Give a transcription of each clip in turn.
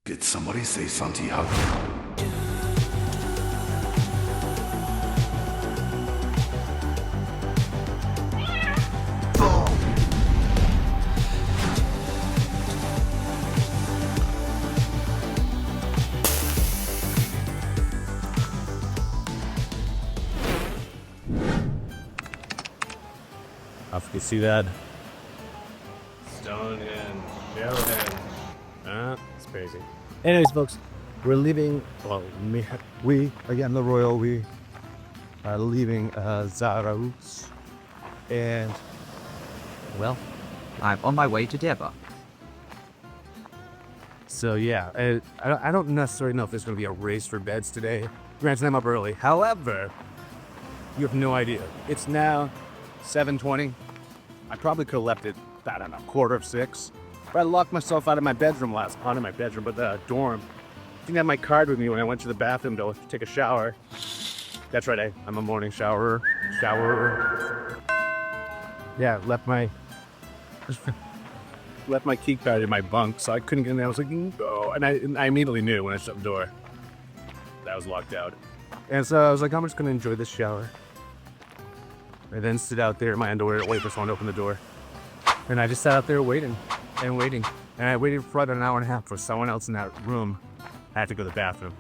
Did somebody say Santiago? If you see that. Stonehenge, Stonehenge. It's crazy. Anyways, folks, we're leaving. Well, we again, the royal we are leaving Zarautz, and well, I'm on my way to Deba. so yeah, I don't necessarily know if there's going to be a race for beds today. Granted, I'm up early. However, you have no idea. It's now 7:20. I probably could have left it, I don't know, 5:45. But I locked myself out of my bedroom not in my bedroom, but the dorm. I didn't have my card with me when I went to the bathroom to take a shower. That's right, I'm a morning showerer. Yeah, left my key card in my bunk, so I couldn't get in there. I was like, no. And I immediately knew when I shut the door that I was locked out. And so I was like, I'm just going to enjoy this shower. I then stood out there in my underwear, wait for someone to open the door. And I just sat out there waiting. And I waited for about an hour and a half for someone else in that room. I had to go to the bathroom.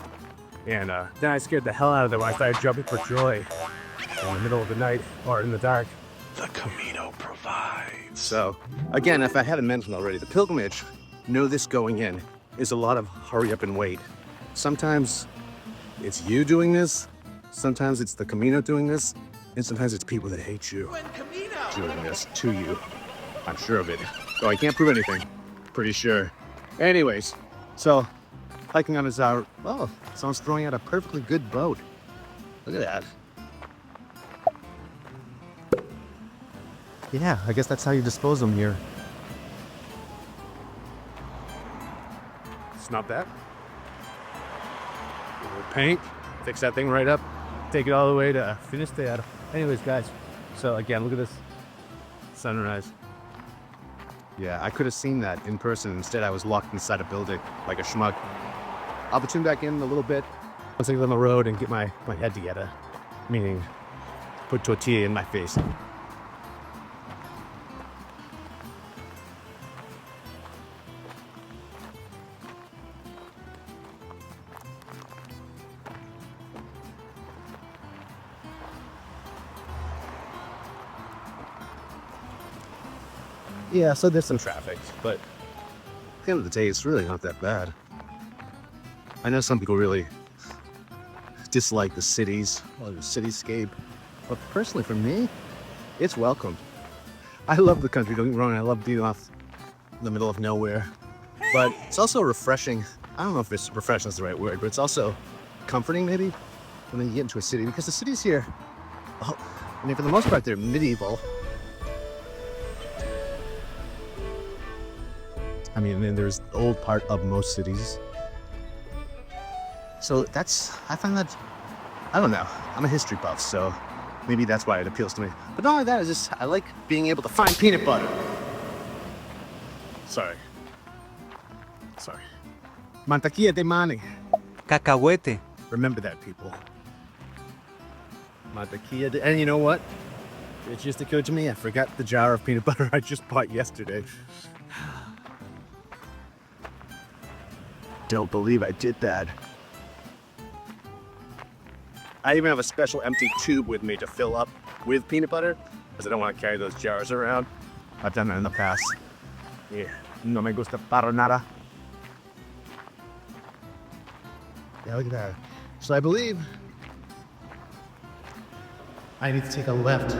And then I scared the hell out of them. I started jumping for joy in the middle of the night or in the dark. The Camino provides. So, again, if I haven't mentioned already, the pilgrimage, know this going in, is a lot of hurry up and wait. Sometimes it's you doing this, sometimes it's the Camino doing this, and sometimes it's people that hate you doing this to you. I'm sure of it. Though I can't prove anything. Pretty sure. Anyways, so hiking on a Zarautz. Oh, someone's throwing out a perfectly good boat. Look at that. Yeah, I guess that's how you dispose of them here. It's not bad. A little paint, fix that thing right up, take it all the way to Finisterre. Anyways, guys, so again, look at this sunrise. Yeah, I could have seen that in person. Instead, I was locked inside a building like a schmuck. I'll be tuned back in a little bit once I get on the road and get my head together. Meaning, put tortilla in my face. Yeah, so there's some traffic, but at the end of the day, it's really not that bad. I know some people really dislike the cities or the cityscape, but personally for me, it's welcome. I love the country, don't get me wrong, I love being off in the middle of nowhere, but it's also refreshing. I don't know if it's refreshing is the right word, but it's also comforting maybe when you get into a city, because the cities here, oh, I mean, for the most part, they're medieval. I mean, and there's the old part of most cities. So I find that, I don't know, I'm a history buff, so maybe that's why it appeals to me. But not only that, it's just, I like being able to find peanut butter. Sorry. Mantequilla de mani. Cacahuete. Remember that, people. Mantequilla de, and you know what? It just occurred to me, I forgot the jar of peanut butter I just bought yesterday. Don't believe I did that. I even have a special empty tube with me to fill up with peanut butter because I don't want to carry those jars around. I've done that in the past. Yeah, no me gusta para nada. Yeah, look at that. So I believe I need to take a left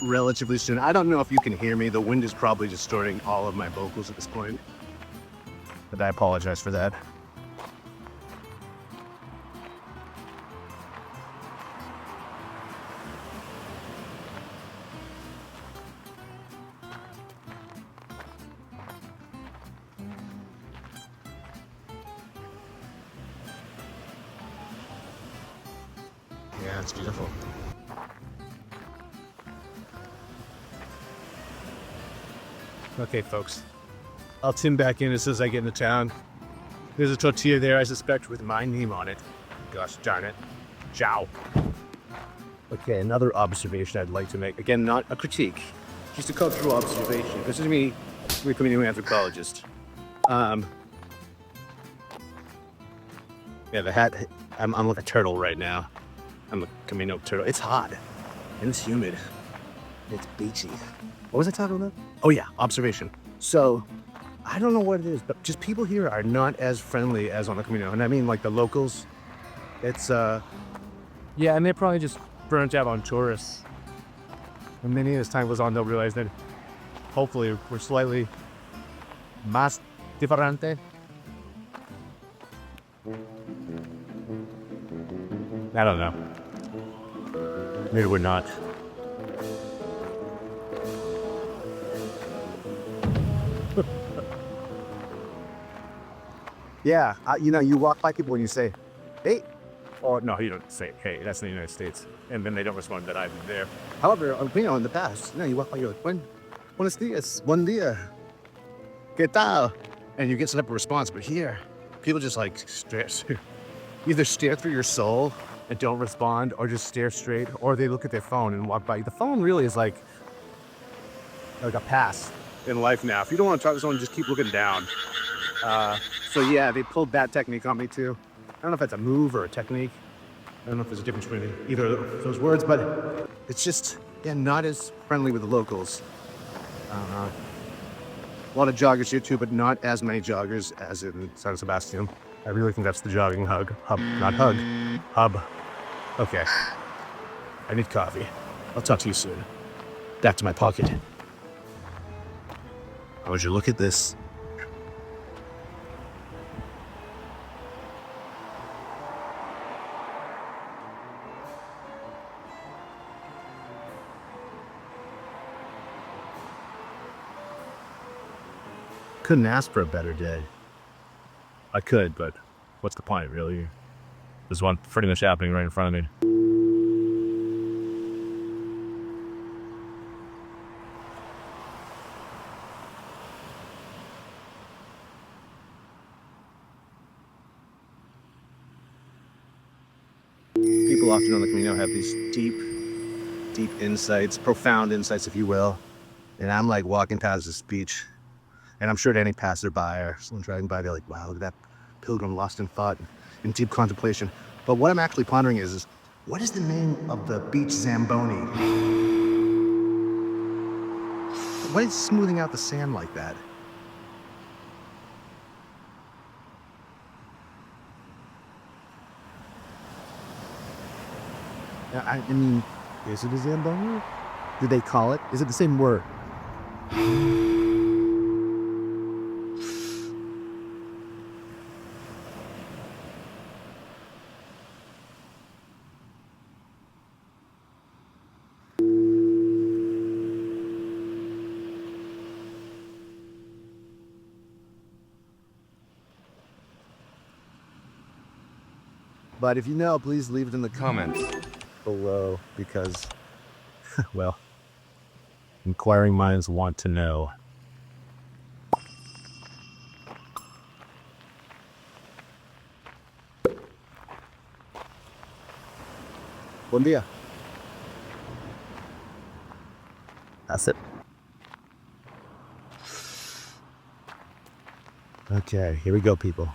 relatively soon. I don't know if you can hear me. The wind is probably distorting all of my vocals at this point. But I apologize for that. Yeah, it's beautiful. Okay, folks. I'll tune back in as soon as I get into town. There's a tortilla there, I suspect, with my name on it. Gosh darn it. Ciao. Okay, another observation I'd like to make. Again, not a critique, just a cultural observation. This is me, I'm a community anthropologist. Yeah, the hat, I'm like a turtle right now. I'm a Camino turtle. It's hot, and it's humid. It's beachy. What was I talking about? Oh yeah, observation. So, I don't know what it is, but just people here are not as friendly as on the Camino. And I mean like the locals. It's, yeah, and they're probably just burnt out on tourists. And then as time goes on, they'll realize that hopefully we're slightly más diferente. I don't know. Maybe we're not. Yeah, you walk by people and you say, hey. Or no, you don't say, hey, that's in the United States. And then they don't respond that I'm there. However, in the past, you walk by, you're like, buenos dias, buen día, ¿qué tal? And you get some type of response. But here, people just like either stare through your soul and don't respond, or just stare straight, or they look at their phone and walk by. The phone really is like a pass in life now. If you don't want to talk to someone, just keep looking down. So yeah, they pulled that technique on me too. I don't know if that's a move or a technique. I don't know if there's a difference between either of those words, but it's just, yeah, not as friendly with the locals. A lot of joggers here too, but not as many joggers as in San Sebastian. I really think that's the jogging hub, not hug, hub. Okay, I need coffee. I'll talk to you soon. Back to my pocket. How would you look at this? Couldn't ask for a better day. I could, but what's the point, really? There's one pretty much happening right in front of me. People often on the Camino have these deep insights, profound insights, if you will. And I'm like walking past this beach. And I'm sure to any passerby or someone driving by, they're like, wow, look at that pilgrim lost in thought, in deep contemplation. But what I'm actually pondering is what is the name of the beach Sandboni? What is smoothing out the sand like that? I mean, is it a Zamboni? Did they call it? Is it the same word? But if you know, please leave it in the comments below because, well, inquiring minds want to know. Buen día. That's it. Okay, here we go, people.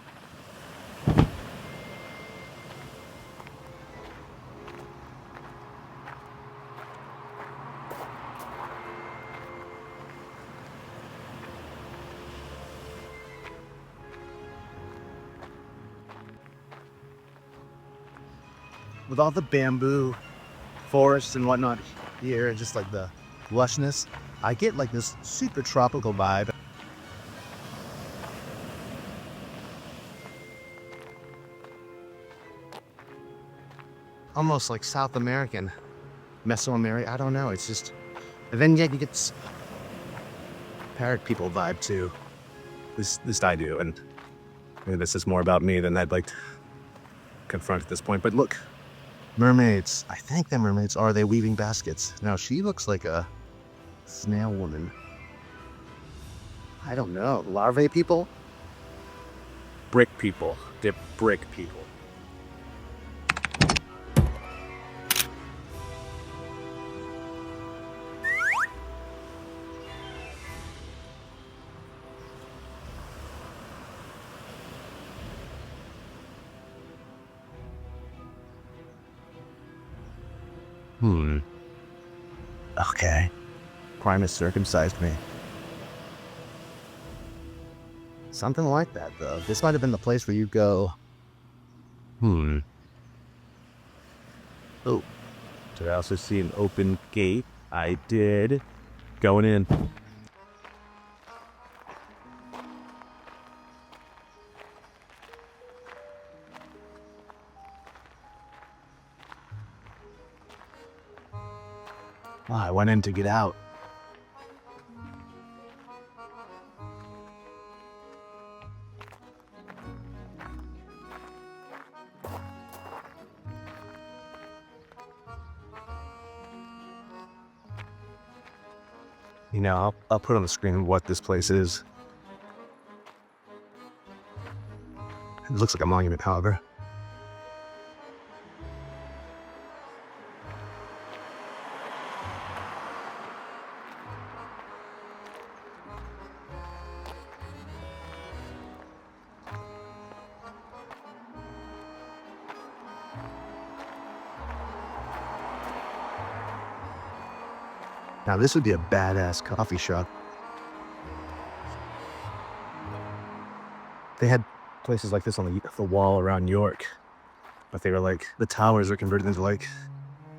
With all the bamboo forests and whatnot here, and just like the lushness, I get like this super tropical vibe. Almost like South American, Mesoamerican, I don't know, it's just, and then yeah, you get this parrot people vibe too. At least I do, and maybe this is more about me than I'd like to confront at this point, but look. Mermaids. I think they're mermaids. Are they weaving baskets? Now, she looks like a snail woman. I don't know. Larvae people? brick people. They're brick people. Okay. Primus circumcised me. Something like that, though. This might have been the place where you go. Oh. Did I also see an open gate? I did. Going in. Oh, I went in to get out. You know, I'll put on the screen what this place is. It looks like a monument, however. Now this would be a badass coffee shop. They had places like this on the wall around York, but they were like, the towers were converted into like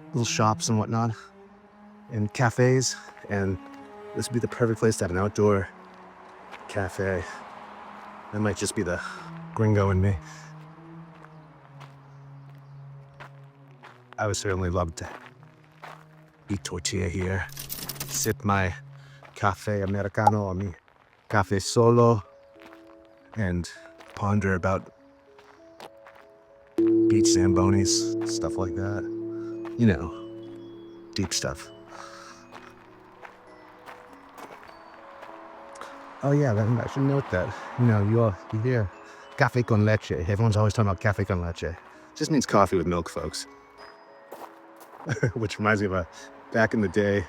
little shops and whatnot, and cafes, and this would be the perfect place to have an outdoor cafe. That might just be the gringo in me. I would certainly love to eat tortilla here, sip my cafe americano or mi cafe solo, and ponder about beach Sambonis, stuff like that. You know, deep stuff. Oh yeah, I should note that. You know, you hear cafe con leche. Everyone's always talking about cafe con leche. It just means coffee with milk, folks. Which reminds me of back in the day,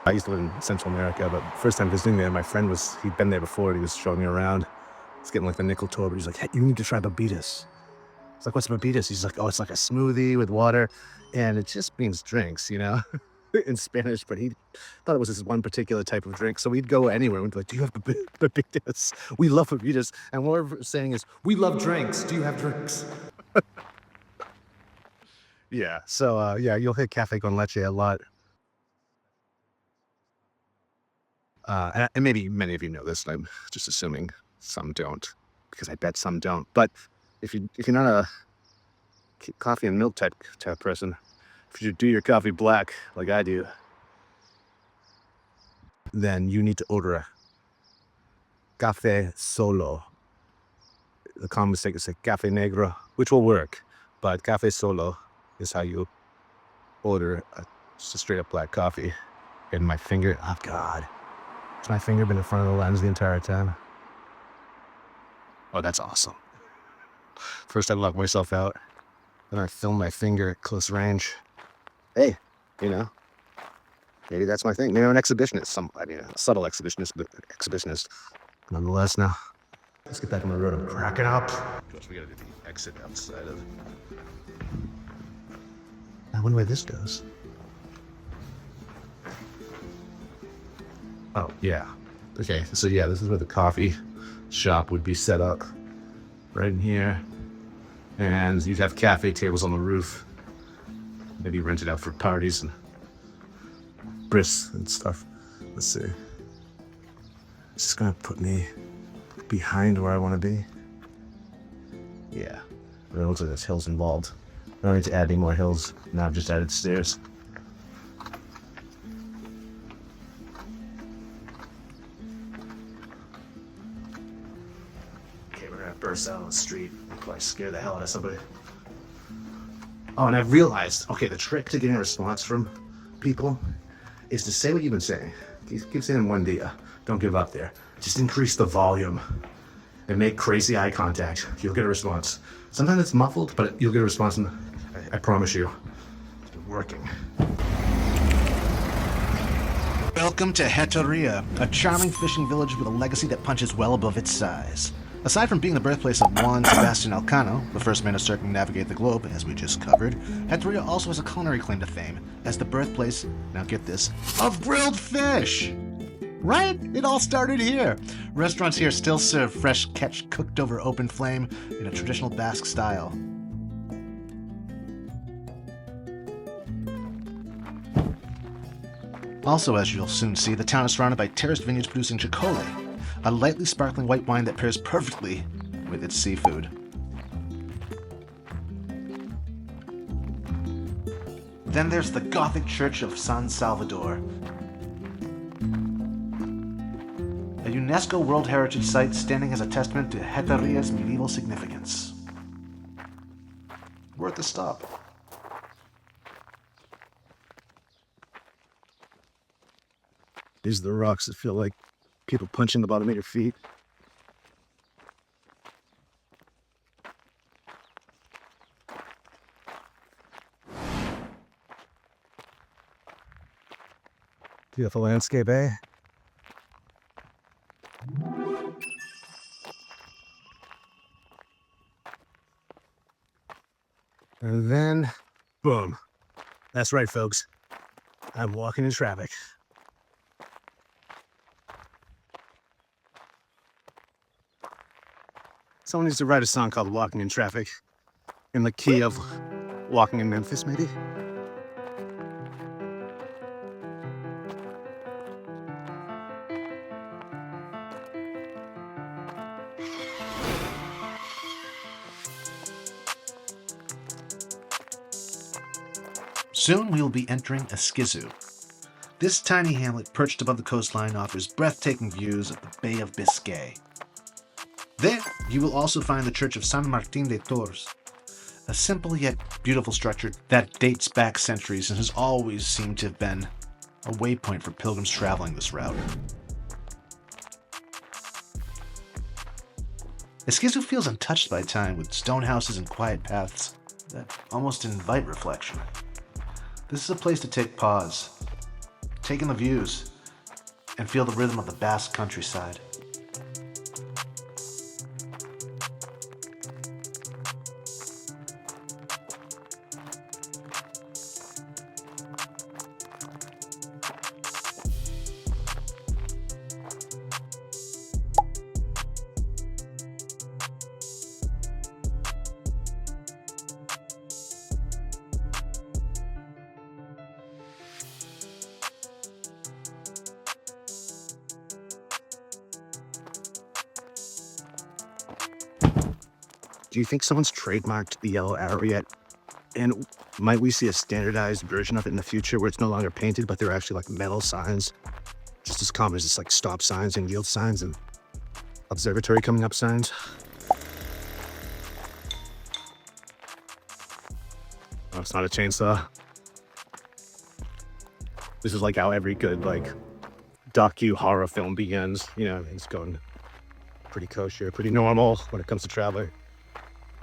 I used to live in Central America, but first time visiting there, my friend he'd been there before, and he was showing me around. He's getting like the nickel tour, but he's like, hey, you need to try bebidas. It's like, what's bebidas? He's like, oh, it's like a smoothie with water, and it just means drinks, you know, in Spanish, but he thought it was this one particular type of drink, so we'd go anywhere, and we'd be like, do you have bebidas? We love bebidas, and what we're saying is, we love drinks, do you have drinks? Yeah, so yeah, you'll hit cafe con leche a lot. And maybe many of you know this, and I'm just assuming some don't, because I bet some don't. But if you're not a coffee and milk type person, if you do your coffee black like I do, then you need to order a cafe solo. The common mistake is say cafe negro, which will work, but cafe solo is how you order just a straight up black coffee. And my finger, oh God. Has my finger been in front of the lens the entire time? Oh, that's awesome. First I lock myself out, then I film my finger at close range. Hey, you know, maybe that's my thing. Maybe I'm an exhibitionist, a subtle exhibitionist, but exhibitionist. Nonetheless, now, let's get back on the road. I'm cracking up. Because we gotta do the exit outside of. I wonder where this goes. Oh, yeah. Okay, so yeah, this is where the coffee shop would be set up. Right in here. And you'd have cafe tables on the roof. Maybe rent it out for parties and bris and stuff. Let's see. It's just gonna put me behind where I want to be. Yeah. But it looks like there's hills involved. I don't need to add any more hills. Now I've just added stairs. Okay, we're gonna burst out on the street. Probably scare the hell out of somebody. Oh, and I've realized, okay, the trick to getting a response from people is to say what you've been saying. Keep saying one day, don't give up there. Just increase the volume. and make crazy eye contact. You'll get a response. Sometimes it's muffled, but you'll get a response, and I promise you, it's working. Welcome to Heteria, a charming fishing village with a legacy that punches well above its size. Aside from being the birthplace of Juan Sebastian Elcano, the first man to circumnavigate the globe, as we just covered, Heteria also has a culinary claim to fame as the birthplace, now get this, of grilled fish! Right? It all started here. Restaurants here still serve fresh catch cooked over open flame in a traditional Basque style. Also, as you'll soon see, the town is surrounded by terraced vineyards producing chicole, a lightly sparkling white wine that pairs perfectly with its seafood. Then there's the Gothic Church of San Salvador, a UNESCO World Heritage Site standing as a testament to Heteria's medieval significance. Worth a stop. These are the rocks that feel like people punching the bottom of your feet. Beautiful landscape, eh? And then, boom. That's right, folks. I'm walking in traffic. Someone needs to write a song called Walking in Traffic, in the key of Walking in Memphis, maybe? Soon we will be entering Esquizu. This tiny hamlet perched above the coastline offers breathtaking views of the Bay of Biscay. There, you will also find the Church of San Martín de Tours, a simple yet beautiful structure that dates back centuries and has always seemed to have been a waypoint for pilgrims traveling this route. Esquizu feels untouched by time, with stone houses and quiet paths that almost invite reflection. This is a place to take pause, take in the views, and feel the rhythm of the Basque countryside. Do you think someone's trademarked the yellow arrow yet? And might we see a standardized version of it in the future where it's no longer painted, but they're actually like metal signs? Just as common as just like stop signs and yield signs and observatory coming up signs. Oh, it's not a chainsaw. This is like how every good like docu horror film begins. You know, it's going pretty kosher, pretty normal when it comes to traveling.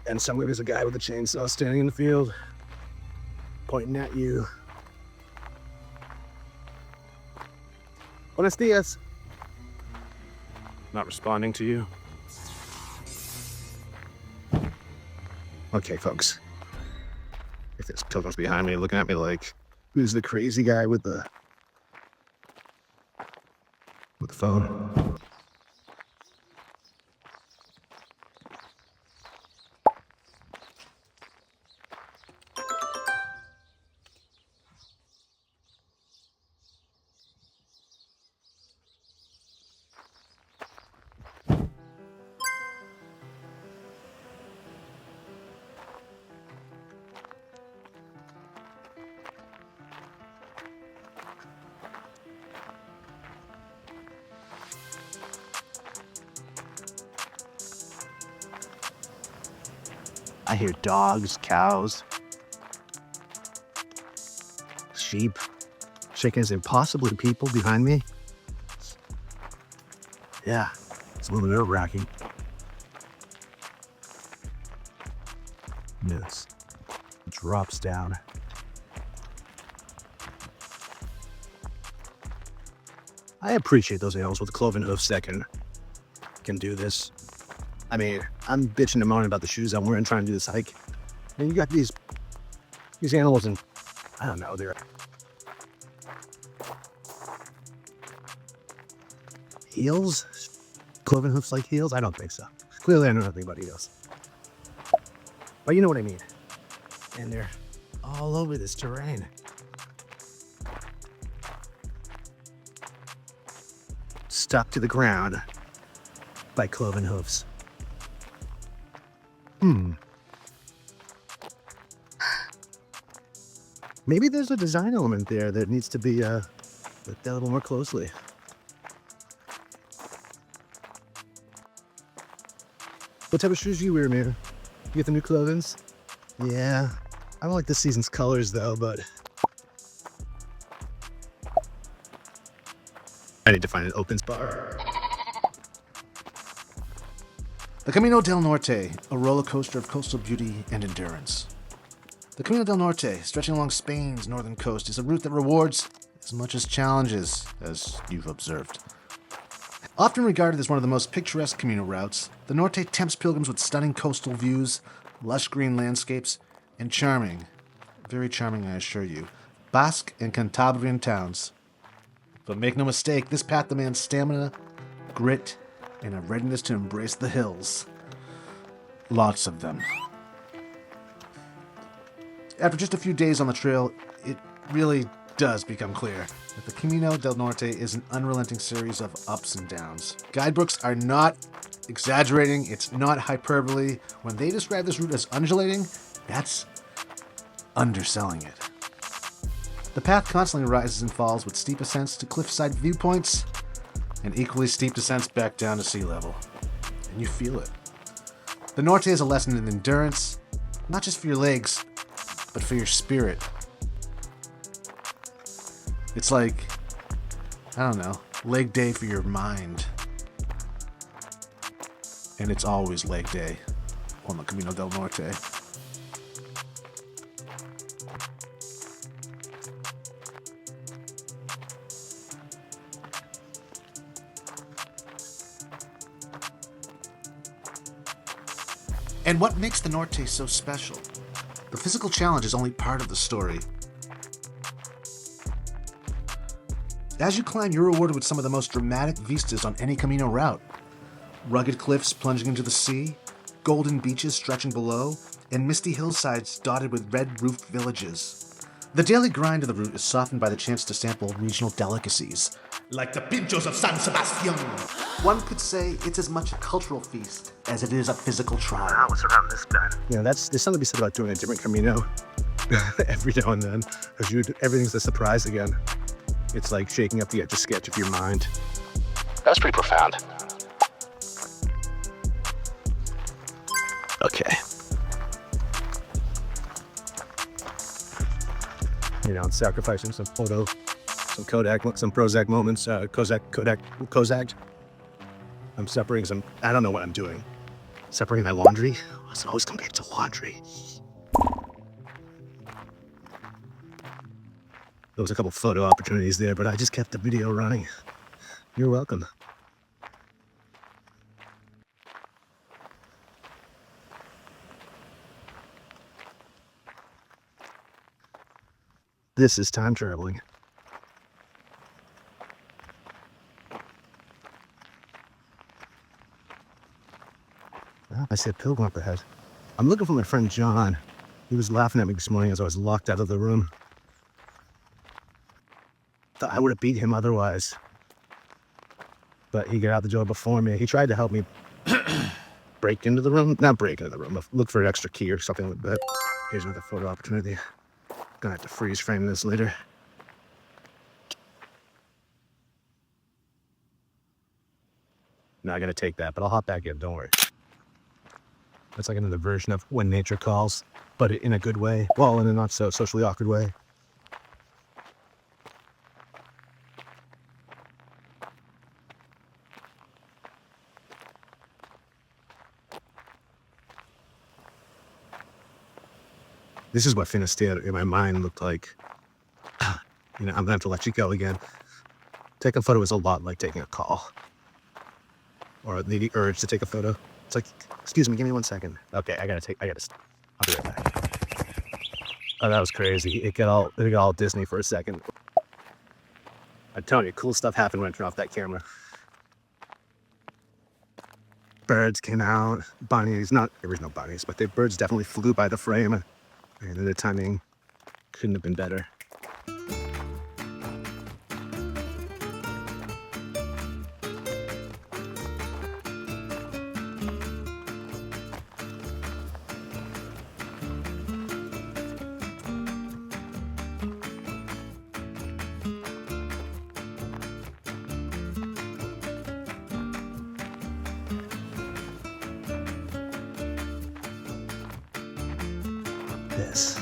And somewhere there's a guy with a chainsaw standing in the field, pointing at you. Buenos dias. Not responding to you. Okay, folks. If there's pilgrims behind me looking at me like, who's the crazy guy with the phone? I hear dogs, cows, sheep, chickens, and possibly people behind me. Yeah, it's a little nerve-wracking. Yes. Drops down. I appreciate those animals with cloven hoofs that can do this. I mean, I'm bitching and moaning about the shoes I'm wearing trying to do this hike. And you got these animals and I don't know, they're heels? Cloven hoofs like heels? I don't think so. Clearly I know nothing about heels. But you know what I mean. And they're all over this terrain. Stuck to the ground by cloven hoofs. Maybe there's a design element there that needs to be looked at a little more closely. What type of shoes do you wear, man? You get the new clothings? Yeah. I don't like this season's colors though, but I need to find an open spot. The Camino del Norte, a roller coaster of coastal beauty and endurance. The Camino del Norte, stretching along Spain's northern coast, is a route that rewards as much as challenges, as you've observed. Often regarded as one of the most picturesque Camino routes, the Norte tempts pilgrims with stunning coastal views, lush green landscapes, and charming, very charming I assure you, Basque and Cantabrian towns. But make no mistake, this path demands stamina, grit, and a readiness to embrace the hills. Lots of them. After just a few days on the trail, it really does become clear that the Camino del Norte is an unrelenting series of ups and downs. Guidebooks are not exaggerating, it's not hyperbole. When they describe this route as undulating, that's underselling it. The path constantly rises and falls with steep ascents to cliffside viewpoints and equally steep descents back down to sea level. And you feel it. The Norte is a lesson in endurance, not just for your legs, but for your spirit. It's like, I don't know, leg day for your mind. And it's always leg day on the Camino del Norte. And what makes the Norte so special? The physical challenge is only part of the story. As you climb, you're rewarded with some of the most dramatic vistas on any Camino route. Rugged cliffs plunging into the sea, golden beaches stretching below, and misty hillsides dotted with red-roofed villages. The daily grind of the route is softened by the chance to sample regional delicacies, like the pinchos of San Sebastian. One could say it's as much a cultural feast as it is a physical trial. What's around this bend? You know, there's something to be said about doing a different Camino every now and then, because everything's a surprise again. It's like shaking up the Etch-a-Sketch of your mind. That's pretty profound. Okay. You know, sacrificing some photo, some Kodak, some Prozac moments, Kozak. I'm separating some, I don't know what I'm doing. Separating my laundry? It's always come back to laundry. There was a couple photo opportunities there, but I just kept the video running. You're welcome. This is time traveling. Ah, I see a pilgrim up ahead. I'm looking for my friend John. He was laughing at me this morning as I was locked out of the room. Thought I would have beat him otherwise. But he got out the door before me. He tried to help me break into the room. Not break into the room, but look for an extra key or something like that. Here's another photo opportunity. Gonna have to freeze frame this later. Not gonna take that, but I'll hop back in, don't worry. That's like another version of When Nature Calls, but in a good way. Well, in a not so socially awkward way. This is what Finisterre in my mind looked like. I'm gonna have to let you go again. Taking a photo is a lot like taking a call. Or the urge to take a photo. It's like, excuse me, give me 1 second. Okay, I'll be right back. Oh, that was crazy. It got all Disney for a second. I'm telling you, cool stuff happened when I turned off that camera. Birds came out, bunnies, there was no bunnies, but the birds definitely flew by the frame. And the timing couldn't have been better. This.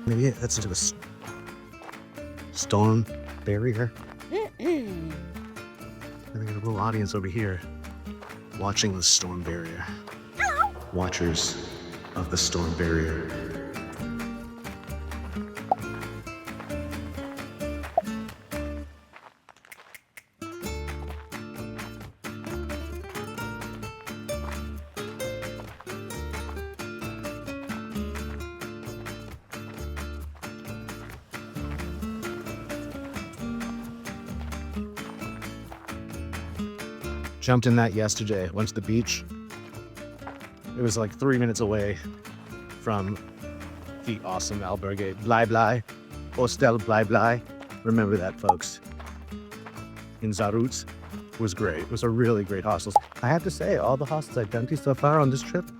Maybe that's into a stone barrier. I think there's a little audience over here watching the storm barrier. Watchers of the storm barrier. Jumped in that yesterday. Went to the beach. It was like 3 minutes away from the awesome albergue Bly Bly, Hostel Bly Bly. Remember that, folks. In Zarautz. It was great. It was a really great hostel. I have to say, all the hostels I've been to so far on this trip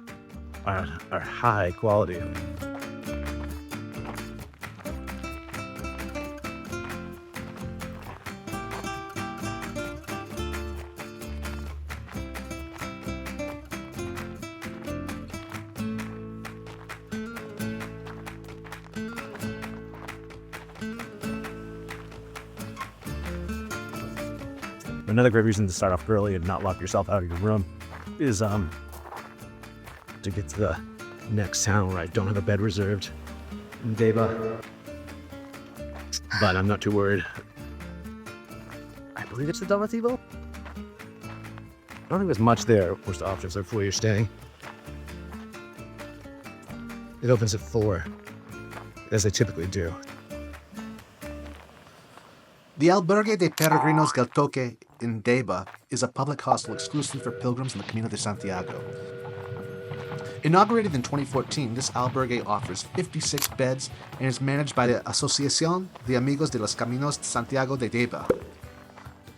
are high quality. Another great reason to start off early and not lock yourself out of your room is to get to the next town where I don't have a bed reserved in Deba. But I'm not too worried. I believe it's the Domativo. I don't think there's much there. Most options are where you're staying. It opens at 4, as they typically do. The Albergue de Peregrinos del Toque in Deba is a public hostel exclusively for pilgrims in the Camino de Santiago. Inaugurated in 2014, this albergue offers 56 beds and is managed by the Asociación de Amigos de los Caminos de Santiago de Deba.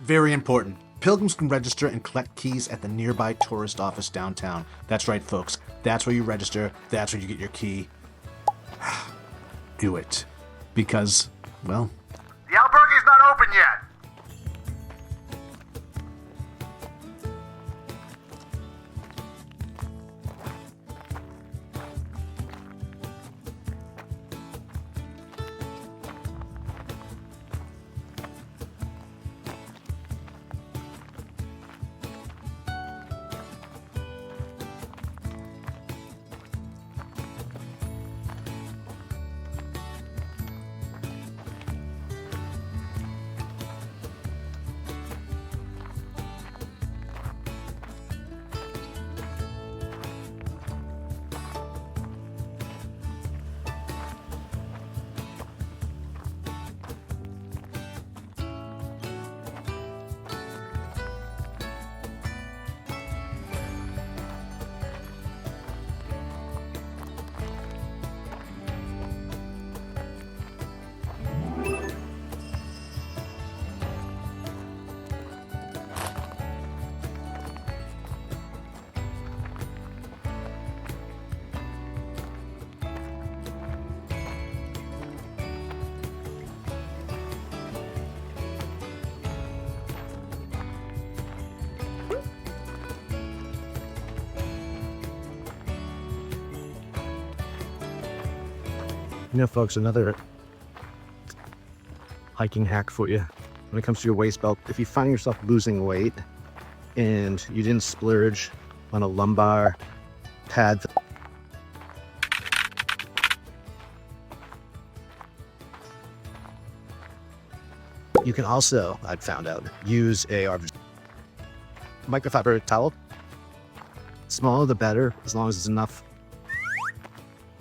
Very important. Pilgrims can register and collect keys at the nearby tourist office downtown. That's right, folks. That's where you register. That's where you get your key. Do it. Because, well, the albergue's not open yet. folks, another hiking hack for you when it comes to your waist belt. If you find yourself losing weight and you didn't splurge on a lumbar pad, you can also, I'd found out, use a microfiber towel. Smaller the better, as long as it's enough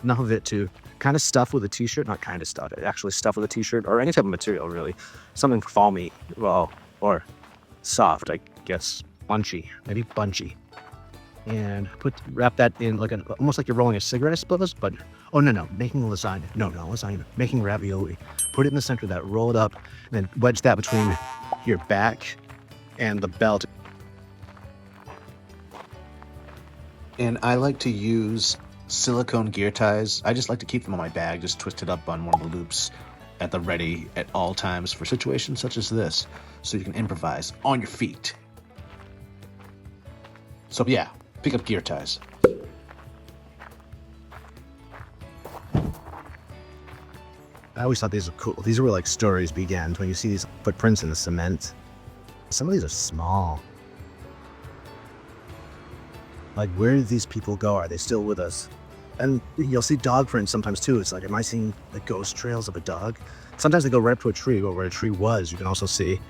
of it to kind of stuff with a t-shirt, not kind of stuff, actually stuff with a t-shirt or any type of material, really. Something foamy, well, or soft, I guess, bunchy, maybe bunchy. And wrap that in like almost like you're rolling a cigarette, I suppose, but, oh no, making lasagna. No, lasagna, making ravioli. Put it in the center of that, roll it up, and then wedge that between your back and the belt. And I like to use silicone gear ties. I just like to keep them on my bag, just twisted up on one of the loops at the ready at all times for situations such as this, so you can improvise on your feet. So yeah, pick up gear ties. I always thought these were cool. These are where like stories began, when you see these footprints in the cement. Some of these are small. Like, where did these people go? Are they still with us? And you'll see dog prints sometimes too. It's like, am I seeing the ghost trails of a dog? Sometimes they go right up to a tree, or where a tree was, you can also see.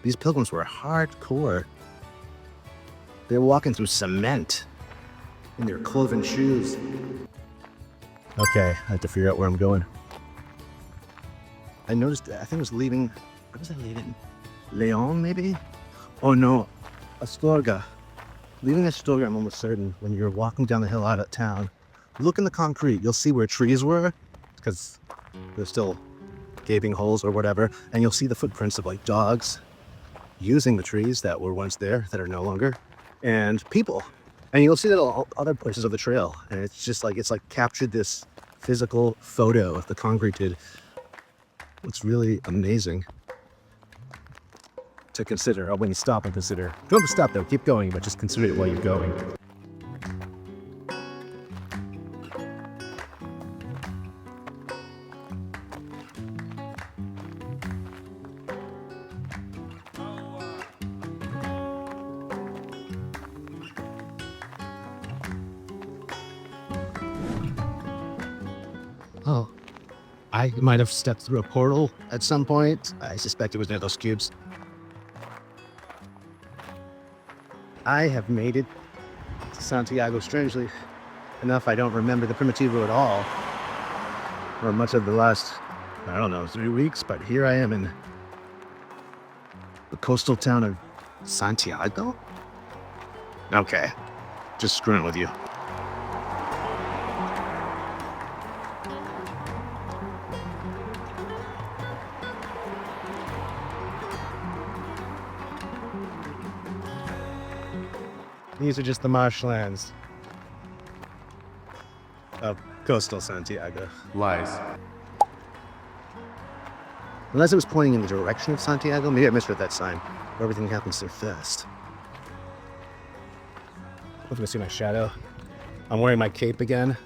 These pilgrims were hardcore. They were walking through cement in their cloven shoes. Okay, I have to figure out where I'm going. I noticed, I think I was leaving, where was I leaving? Leon, maybe? Oh no, Astorga. Leaving Astorga, I'm almost certain, when you're walking down the hill out of town, look in the concrete, you'll see where trees were, because there's still gaping holes or whatever, and you'll see the footprints of like dogs using the trees that were once there, that are no longer, and people. And you'll see that all other places of the trail, and it's just like, it's like captured this physical photo of the concrete did. It's really amazing to consider, or when you stop and consider. Don't stop though, keep going, but just consider it while you're going. Oh, I might have stepped through a portal at some point. I suspect it was near those cubes. I have made it to Santiago, strangely enough. I don't remember the Primitivo at all, or much of the last, I don't know, 3 weeks, but here I am in the coastal town of Santiago? Okay, just screwing with you. These are just the marshlands of coastal Santiago. Lies. Unless it was pointing in the direction of Santiago, maybe I misread that sign, where everything happens so fast. Hopefully you see my shadow. I'm wearing my cape again.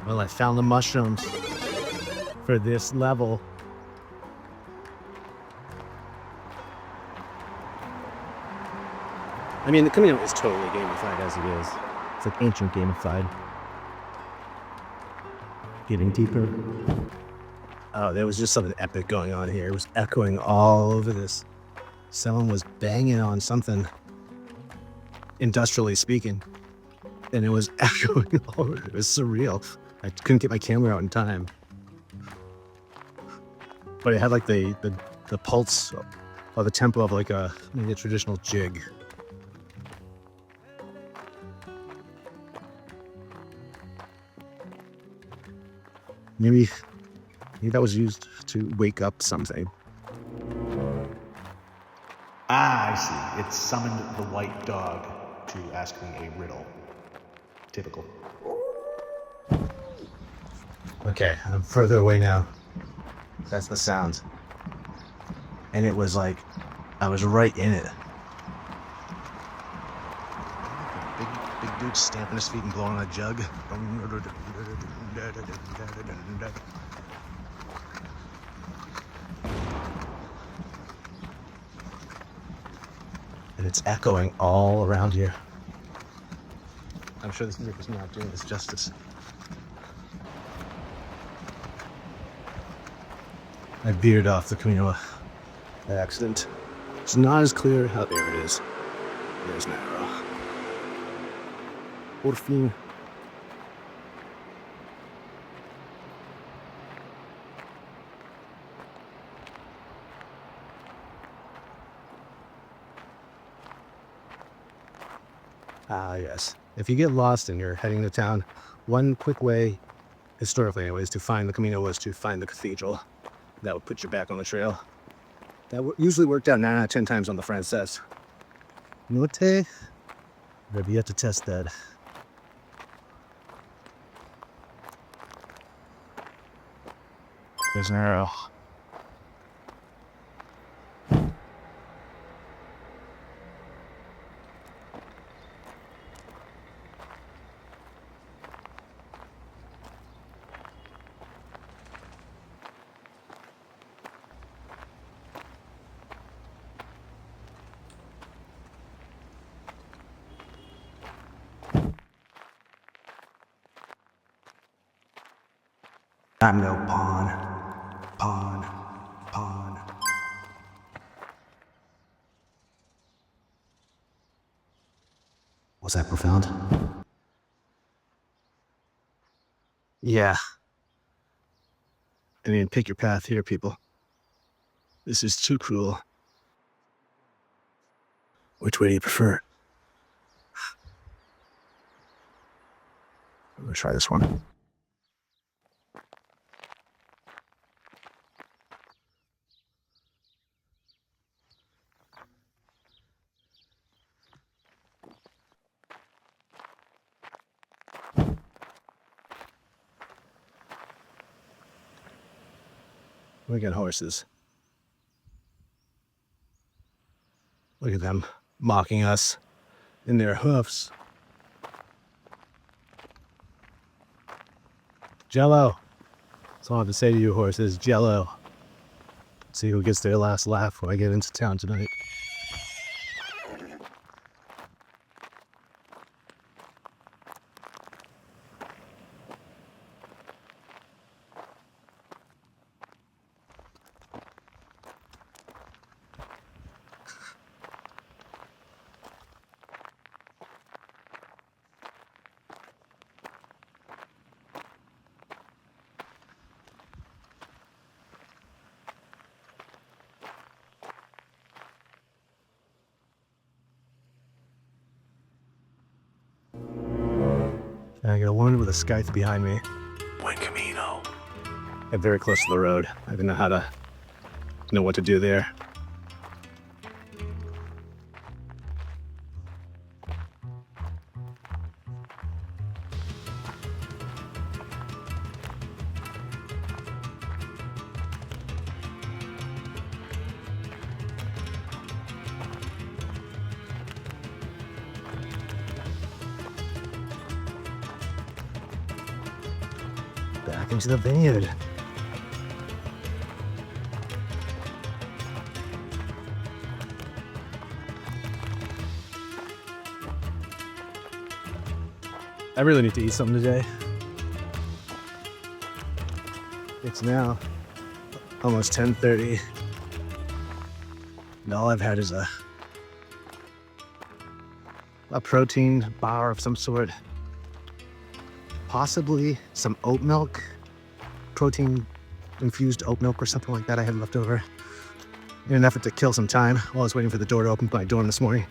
Well, I found the mushrooms for this level. I mean, the Camino is totally gamified as it is. It's like ancient gamified. Getting deeper. Oh, there was just something epic going on here. It was echoing all over this. Someone was banging on something, industrially speaking, and it was echoing all over. It was surreal. I couldn't get my camera out in time. But it had like the pulse or the tempo of like maybe a traditional jig. Maybe that was used to wake up something. Ah, I see. It summoned the white dog to ask me a riddle. Typical. Okay, I'm further away now. That's the sound. And it was like, I was right in it. Big dude stamping his feet and blowing on a jug. And it's echoing all around here. I'm sure this music is not doing this justice. I veered off the Camino by accident. It's not as clear how there it is. There's an arrow. Por fin. Ah, yes. If you get lost and you're heading to town, one quick way, historically anyways, to find the Camino was to find the cathedral. That would put you back on the trail. That usually worked out 9 out of 10 times on the Frances. Note? I've yet to test that. There's an arrow. I'm no pawn. Pawn. Was that profound? Yeah. I mean, pick your path here, people. This is too cruel. Which way do you prefer? I'm gonna try this one. We got horses. Look at them mocking us in their hoofs. Jello. That's all I have to say to you horses. Jello. Let's see who gets their last laugh when I get into town tonight. I got one with a scythe behind me. Buen camino. I'm very close to the road. I didn't know what to do there. Back into the vineyard. I really need to eat something today. It's now almost 10:30. And all I've had is a protein bar of some sort. Possibly some oat milk, protein infused oat milk or something like that I had left over in an effort to kill some time while I was waiting for the door to open my dorm this morning.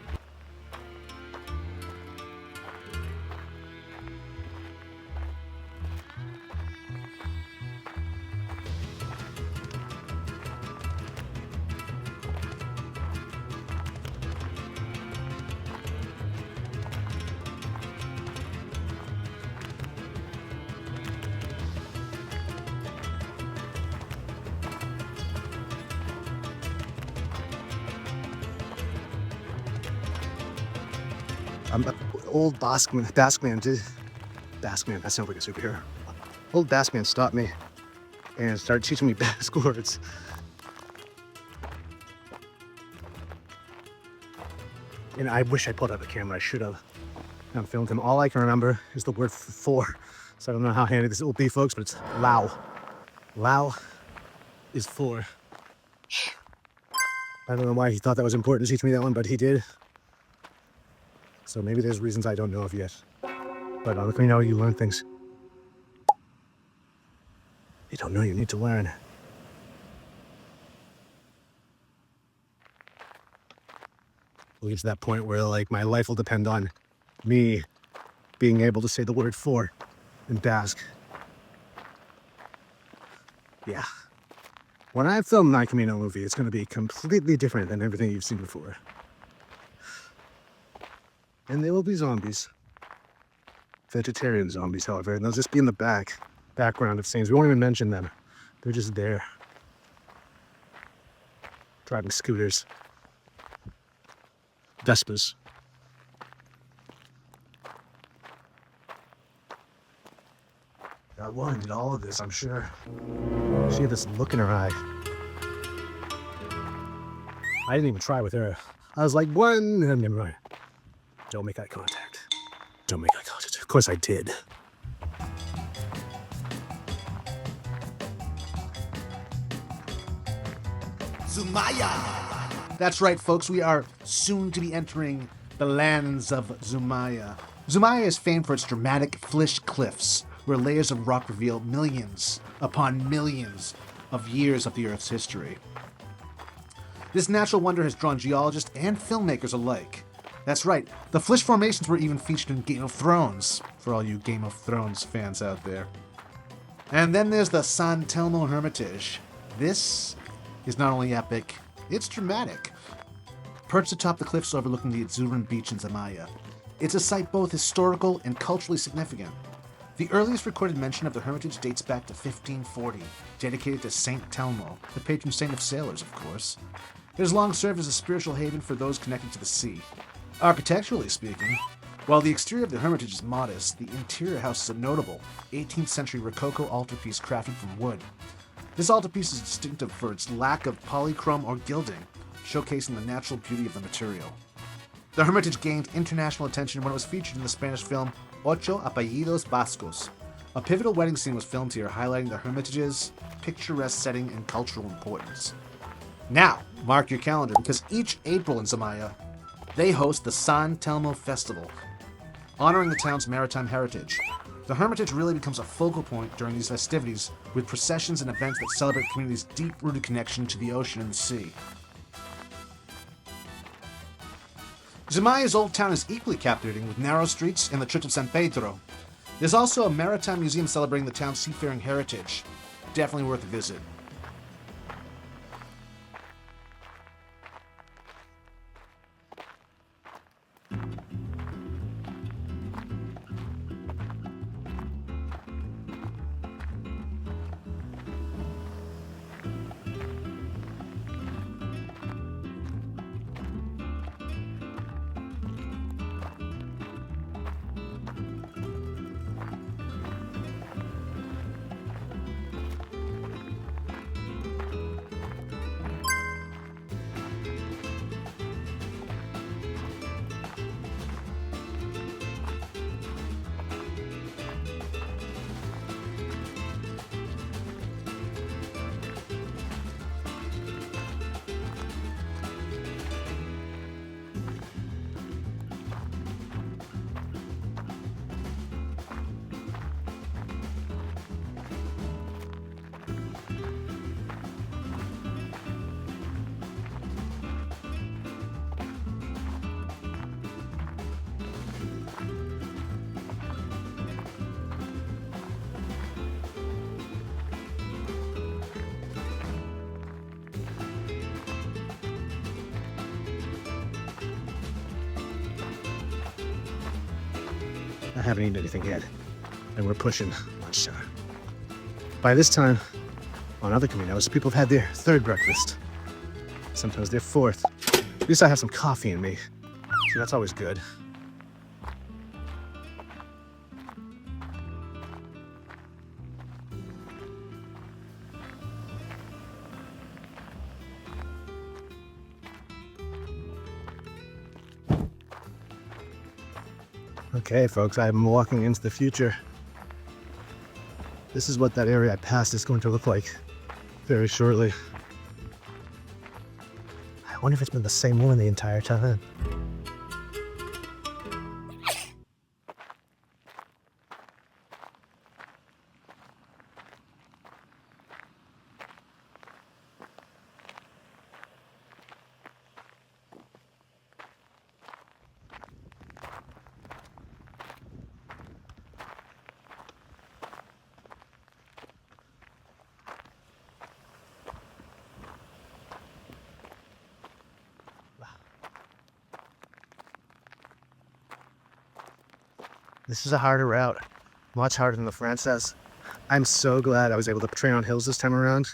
Old Basque man, that sounds like a superhero. Old Basque man stopped me and started teaching me Basque words. And I wish I pulled out the camera, I should have. And filmed him. All I can remember is the word for. So I don't know how handy this will be, folks, but it's Lao. Lao is for. I don't know why he thought that was important to teach me that one, but he did. So maybe there's reasons I don't know of yet. But on the Camino, you learn things you don't know you need to learn. We'll get to that point where, like, my life will depend on me being able to say the word for in Basque. Yeah. When I film my Camino movie, it's going to be completely different than everything you've seen before. And there will be zombies. Vegetarian zombies, however, and they'll just be in the background of scenes. We won't even mention them. They're just there. Driving scooters. Vespas. That woman did all of this, I'm sure. She had this look in her eye. I didn't even try with her. I was like, one, never mind. Don't make eye contact. Don't make eye contact. Of course I did. Zumaya! That's right, folks. We are soon to be entering the lands of Zumaya. Zumaya is famed for its dramatic Flish cliffs, where layers of rock reveal millions upon millions of years of the Earth's history. This natural wonder has drawn geologists and filmmakers alike. That's right, the Flish formations were even featured in Game of Thrones, for all you Game of Thrones fans out there. And then there's the San Telmo Hermitage. This is not only epic, it's dramatic. Perched atop the cliffs overlooking the Azuran beach in Zumaya, it's a site both historical and culturally significant. The earliest recorded mention of the Hermitage dates back to 1540, dedicated to Saint Telmo, the patron saint of sailors, of course. It has long served as a spiritual haven for those connected to the sea. Architecturally speaking, while the exterior of the Hermitage is modest, the interior houses a notable 18th century Rococo altarpiece crafted from wood. This altarpiece is distinctive for its lack of polychrome or gilding, showcasing the natural beauty of the material. The Hermitage gained international attention when it was featured in the Spanish film Ocho Apellidos Vascos. A pivotal wedding scene was filmed here, highlighting the Hermitage's picturesque setting and cultural importance. Now, mark your calendar, because each April in Zumaya, they host the San Telmo Festival, honoring the town's maritime heritage. The Hermitage really becomes a focal point during these festivities, with processions and events that celebrate the community's deep-rooted connection to the ocean and the sea. Zumaya's old town is equally captivating, with narrow streets and the Church of San Pedro. There's also a maritime museum celebrating the town's seafaring heritage. Definitely worth a visit. I haven't eaten anything yet, and we're pushing lunchtime. By this time, on other Caminos, people have had their third breakfast, sometimes their fourth. At least I have some coffee in me, so that's always good. Okay, folks, I'm walking into the future. This is what that area I passed is going to look like very shortly. I wonder if it's been the same one the entire time. This is a harder route, much harder than the Frances. I'm so glad I was able to train on hills this time around.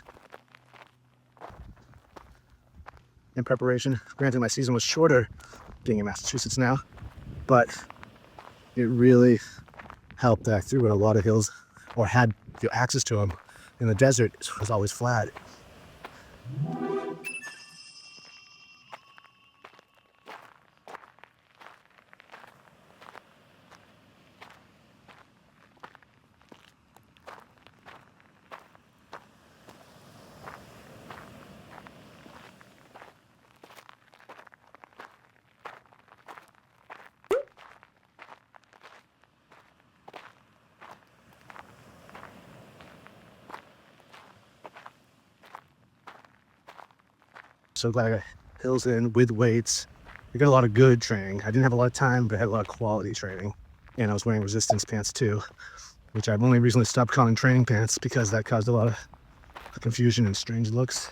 In preparation, granted my season was shorter being in Massachusetts now, but it really helped that I threw in a lot of hills or had access to them. In the desert, it was always flat. So glad I got hills in with weights. I got a lot of good training. I didn't have a lot of time, but I had a lot of quality training. And I was wearing resistance pants too, which I've only recently stopped calling training pants because that caused a lot of confusion and strange looks.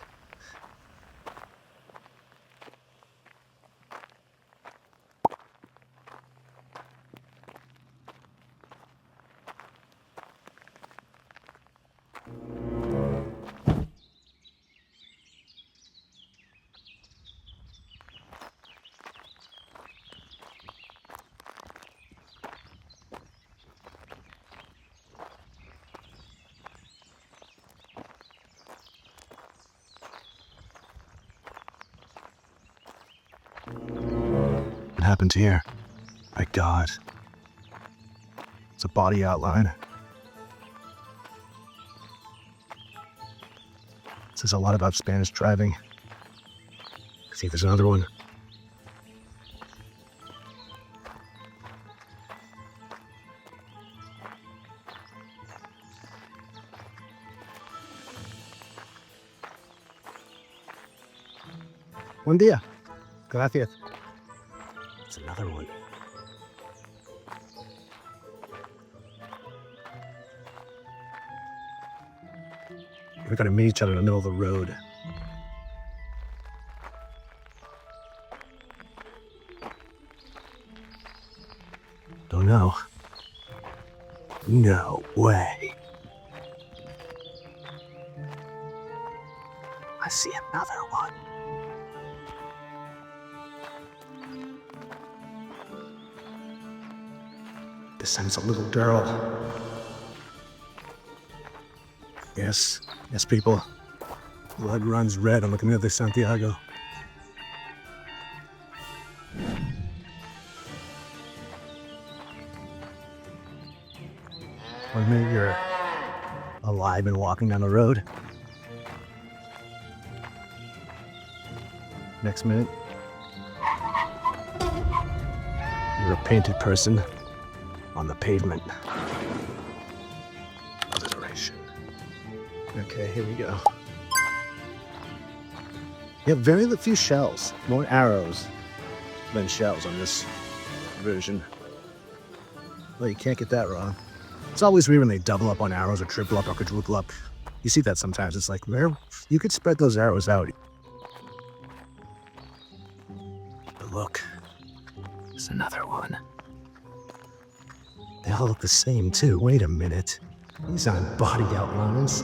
What happened here? My God. It's a body outline. It says a lot about Spanish driving. I think there's another one. Buen día. Gracias. It's another one. We're gonna meet each other in the middle of the road. Don't know. No way. I see another one. This sends a little girl. Yes, people. Blood runs red on the Camino de Santiago. One minute you're alive and walking down the road. Next minute, you're a painted person on the pavement. Alliteration. Okay, here we go. You have very few shells, more arrows than shells on this version. Well, you can't get that wrong. It's always weird when they double up on arrows or triple up or quadruple up. You see that sometimes. It's like, where you could spread those arrows out. But look, there's another one. They all look the same too. Wait a minute. These aren't body outlines.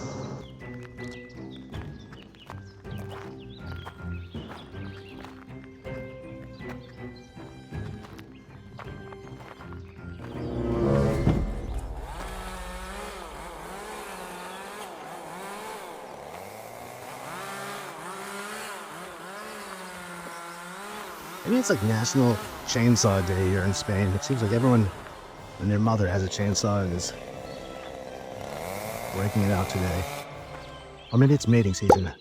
Maybe it's like National Chainsaw Day here in Spain. It seems like everyone And their mother has a chainsaw and is breaking it out today. Or maybe it's mating season.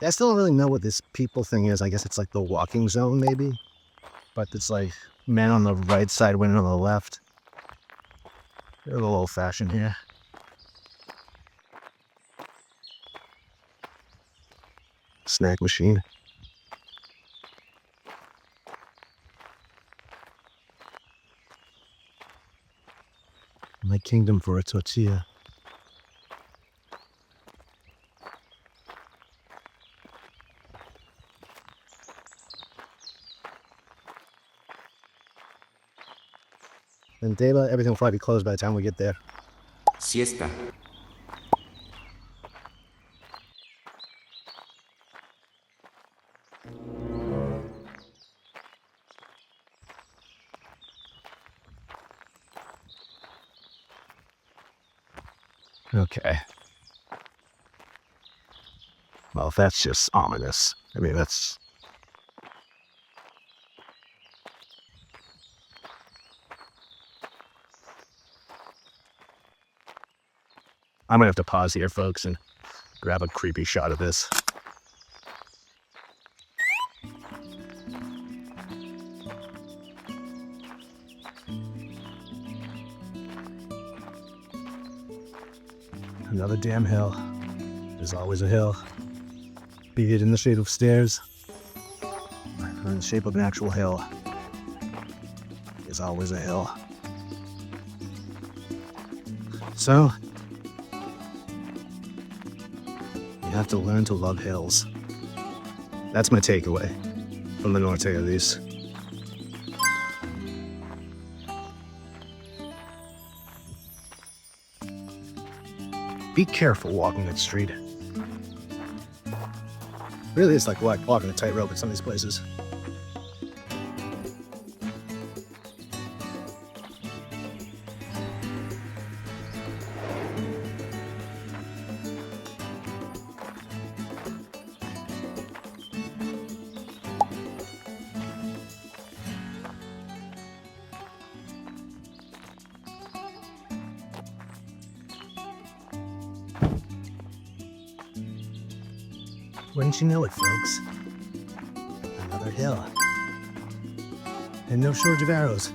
I still don't really know what this people thing is. I guess it's like the walking zone, maybe. But it's like men on the right side, women on the left. They're a little old-fashioned here. Snack machine. My kingdom for a tortilla. And Deba, everything will probably be closed by the time we get there. Siesta. Okay. Well, that's just ominous. I mean, that's... I'm gonna have to pause here, folks, and grab a creepy shot of this. Another damn hill. There's always a hill. Be it in the shape of stairs, or in the shape of an actual hill. There's always a hill. So, you have to learn to love hills. That's my takeaway from the Norte at least. Be careful walking that street. Really, it's like walking a tightrope at some of these places. Wouldn't you know it, folks? Another hill. And no shortage of arrows.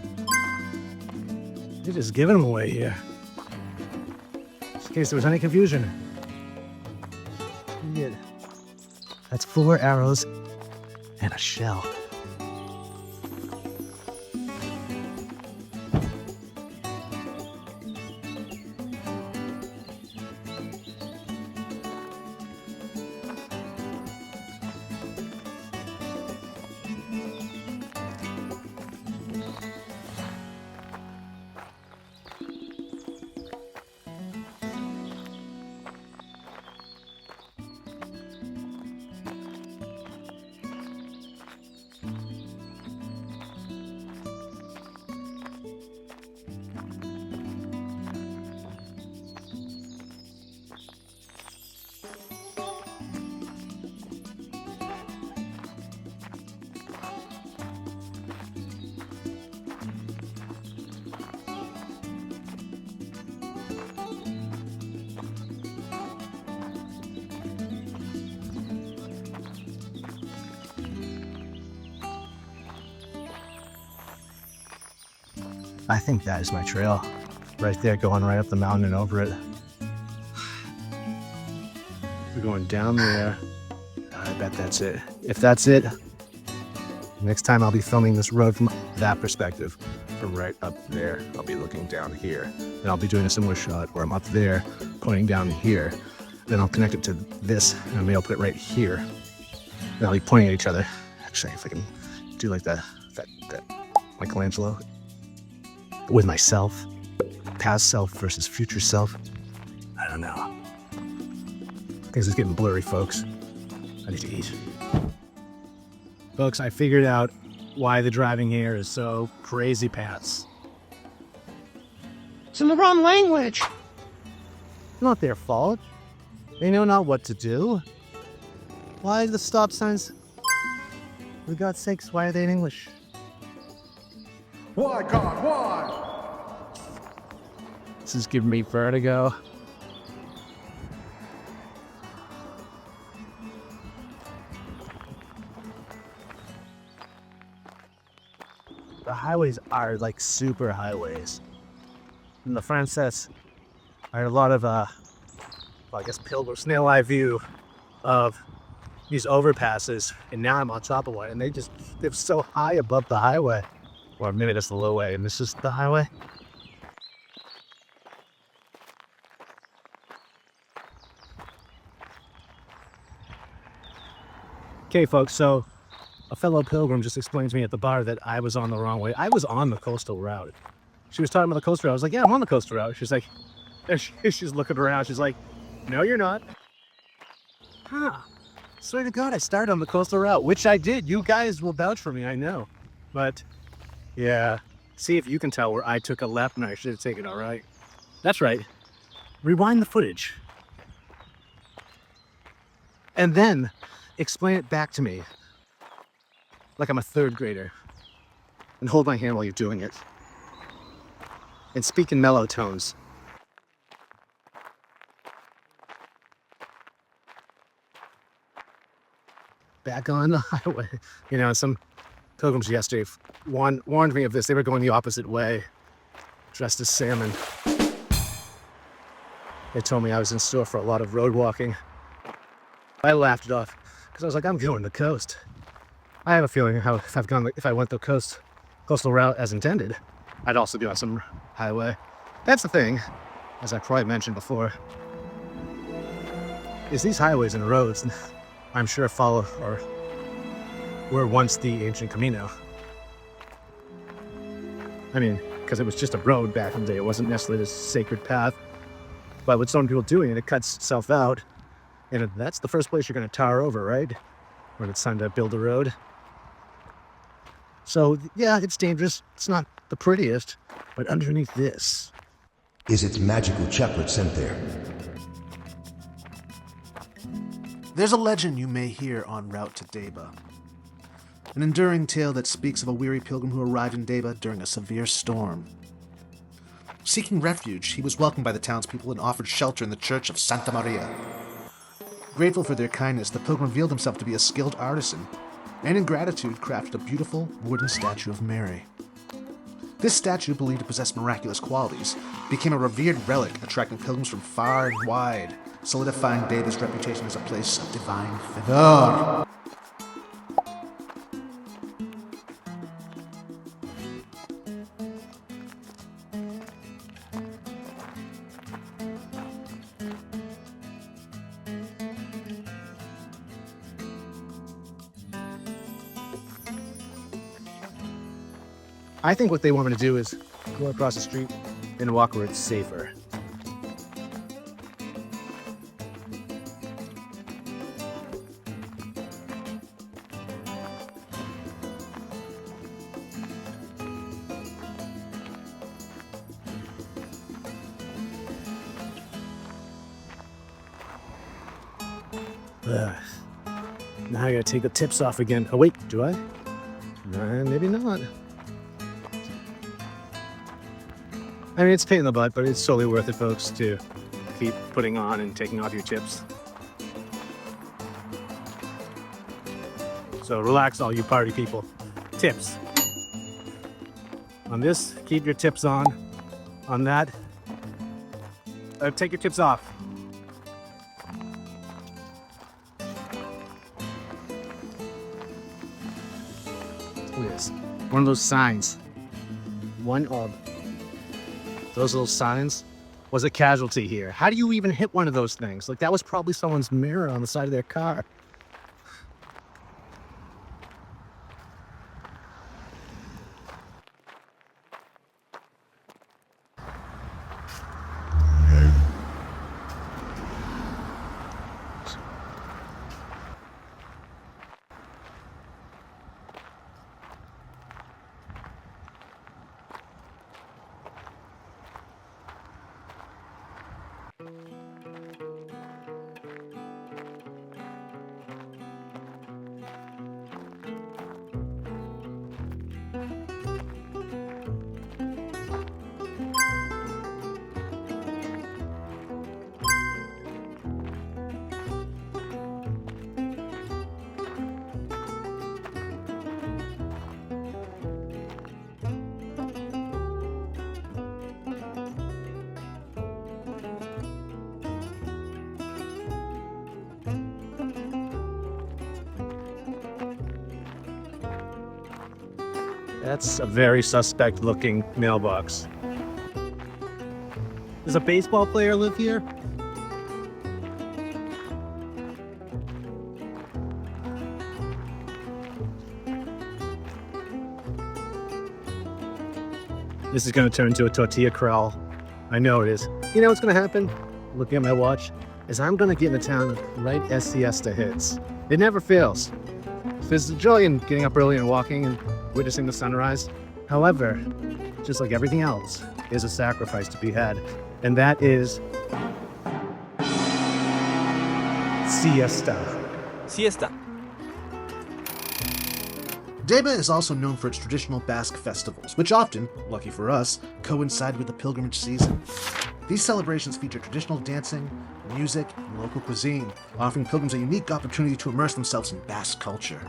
You're just giving them away here. Just in case there was any confusion. That's 4 arrows and a shell. I think that is my trail. Right there, going right up the mountain and over it. We're going down there. I bet that's it. If that's it, next time I'll be filming this road from that perspective. From right up there, I'll be looking down here. And I'll be doing a similar shot where I'm up there, pointing down here. Then I'll connect it to this, and maybe I'll put it right here. And I'll be pointing at each other. Actually, if I can do like that Michelangelo. With myself, past self versus future self. I don't know. Things are getting blurry, folks. I need to eat. Folks, I figured out why the driving here is so crazy pants. It's in the wrong language. Not their fault. They know not what to do. Why the stop signs? For God's sakes, why are they in English? Why, God, why? This is giving me vertigo. The highways are like super highways. And the Frances are a lot of, I guess, pilgrim snail eye view of these overpasses. And now I'm on top of one, and they're so high above the highway. Or maybe that's the low way, and this is the highway. Okay, folks, so a fellow pilgrim just explained to me at the bar that I was on the wrong way. I was on the coastal route. She was talking about the coastal route. I was like, yeah, I'm on the coastal route. She's like, she's looking around. She's like, no, you're not. Huh. Swear to God, I started on the coastal route, which I did. You guys will vouch for me, I know. But, yeah, see if you can tell where I took a left and I should have taken a right. That's right. Rewind the footage. And then explain it back to me like I'm a third grader. And hold my hand while you're doing it. And speak in mellow tones. Back on the highway. You know, some pilgrims yesterday warned me of this. They were going the opposite way, dressed as salmon. They told me I was in store for a lot of road walking. I laughed it off because I was like, I'm going to the coast. I have a feeling if I went the coastal route as intended, I'd also be on some highway. That's the thing, as I probably mentioned before, is these highways and roads, I'm sure follow or were once the ancient Camino. I mean, because it was just a road back in the day. It wasn't necessarily this sacred path. But with some people doing it, it cuts itself out. And that's the first place you're going to tower over, right? When it's time to build a road. So, yeah, it's dangerous. It's not the prettiest. But underneath this is its magical chocolate scent there. There's a legend you may hear en route to Deba. An enduring tale that speaks of a weary pilgrim who arrived in Deba during a severe storm. Seeking refuge, he was welcomed by the townspeople and offered shelter in the church of Santa Maria. Grateful for their kindness, the pilgrim revealed himself to be a skilled artisan, and in gratitude crafted a beautiful wooden statue of Mary. This statue, believed to possess miraculous qualities, became a revered relic, attracting pilgrims from far and wide, solidifying Deba's reputation as a place of divine favor. I think what they want me to do is go across the street and walk where it's safer. Now I gotta take the tips off again. Oh wait, do I? Maybe not. I mean, it's a pain in the butt, but it's totally worth it, folks, to keep putting on and taking off your tips. So relax, all you party people. Tips. On this, keep your tips on. On that, take your tips off. Look at this. One of those signs. One of those little signs was a casualty here. How do you even hit one of those things? Like, that was probably someone's mirror on the side of their car. That's a very suspect looking mailbox. Does a baseball player live here? This is going to turn into a tortilla crawl. I know it is. You know what's going to happen? Looking at my watch, is I'm going to get into town right as siesta hits. It never fails. There's a joy in getting up early and walking and witnessing the sunrise. However, just like everything else, is a sacrifice to be had. And that is siesta. Siesta. Deba is also known for its traditional Basque festivals, which often, lucky for us, coincide with the pilgrimage season. These celebrations feature traditional dancing, music, and local cuisine, offering pilgrims a unique opportunity to immerse themselves in Basque culture.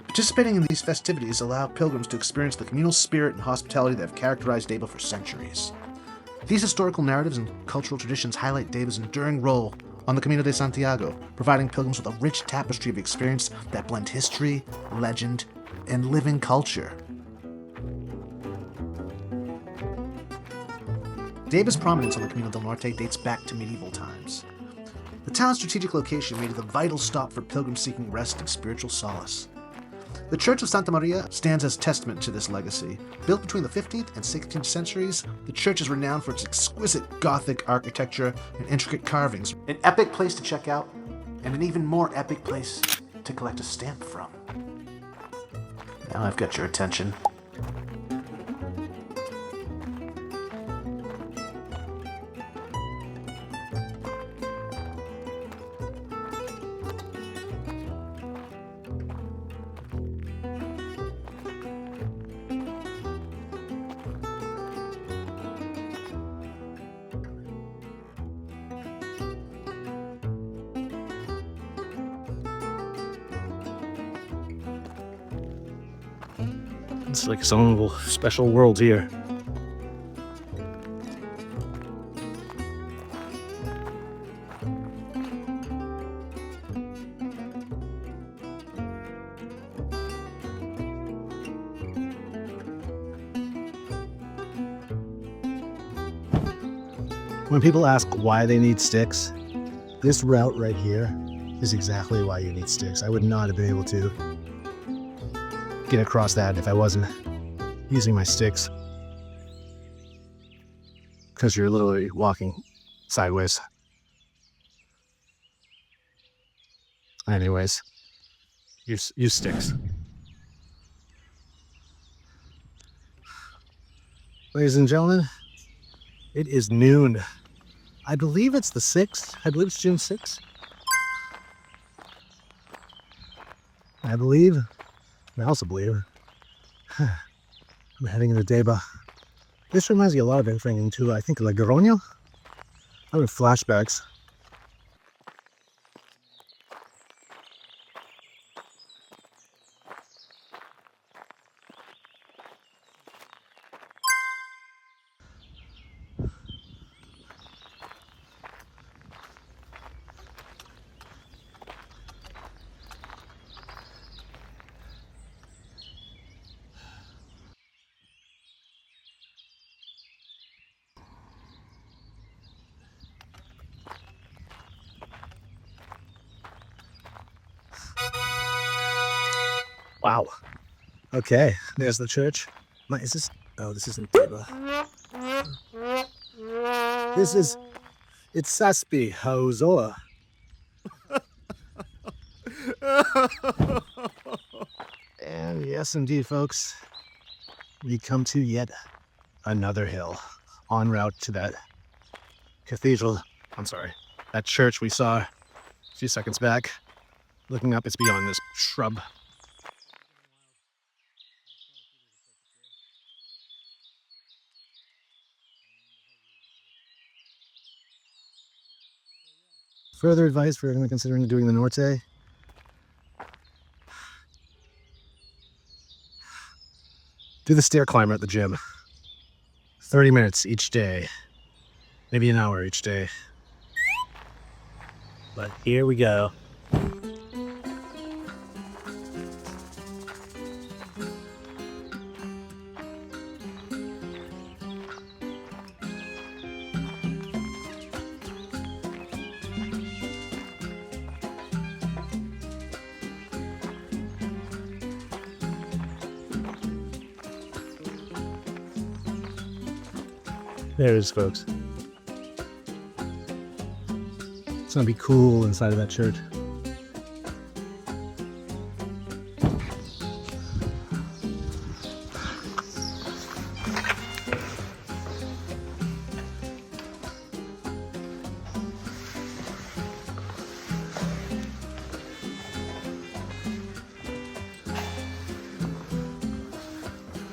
Participating in these festivities allow pilgrims to experience the communal spirit and hospitality that have characterized Deba for centuries. These historical narratives and cultural traditions highlight Deba's enduring role on the Camino de Santiago, providing pilgrims with a rich tapestry of experience that blend history, legend, and living culture. Deba's prominence on the Camino del Norte dates back to medieval times. The town's strategic location made it a vital stop for pilgrims seeking rest and spiritual solace. The Church of Santa Maria stands as testament to this legacy. Built between the 15th and 16th centuries, the church is renowned for its exquisite Gothic architecture and intricate carvings. An epic place to check out, and an even more epic place to collect a stamp from. Now I've got your attention. It's like its own little special world here. When people ask why they need sticks, this route right here is exactly why you need sticks. I would not have been able to get across that if I wasn't using my sticks, because you're literally walking sideways. Anyways, use sticks. Ladies and gentlemen, it is noon. I believe it's the 6th. I believe it's June 6th. I also believe I'm heading into Deba. This reminds me a lot of anything into, I think, La Garoña. I'm in flashbacks. Wow. Okay, there's the church. Is this? Oh, this isn't Deba. It's Saspi Hauzoa. And yes, indeed, folks, we come to yet another hill en route to that that church we saw a few seconds back. Looking up, it's beyond this shrub. Further advice for anyone considering doing the Norte? Do the stair climber at the gym. 30 minutes each day. Maybe an hour each day. But here we go. There it is, folks. It's gonna be cool inside of that church.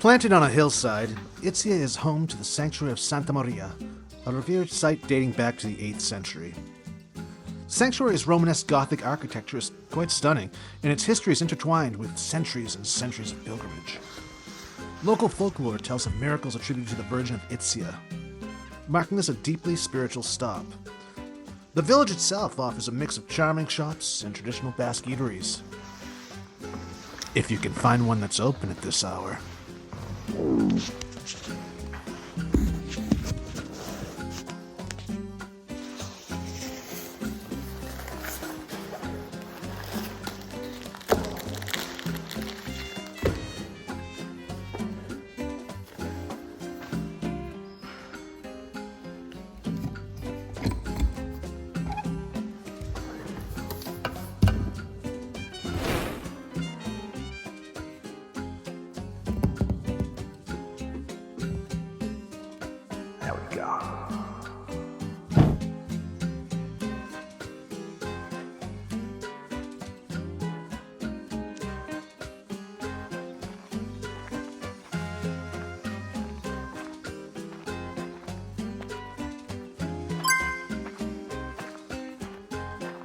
Planted on a hillside, Itzia is home to the sanctuary of Santa Maria, a revered site dating back to the 8th century. Sanctuary's Romanesque Gothic architecture is quite stunning, and its history is intertwined with centuries and centuries of pilgrimage. Local folklore tells of miracles attributed to the Virgin of Itzia, marking this a deeply spiritual stop. The village itself offers a mix of charming shops and traditional Basque eateries, if you can find one that's open at this hour. There we go.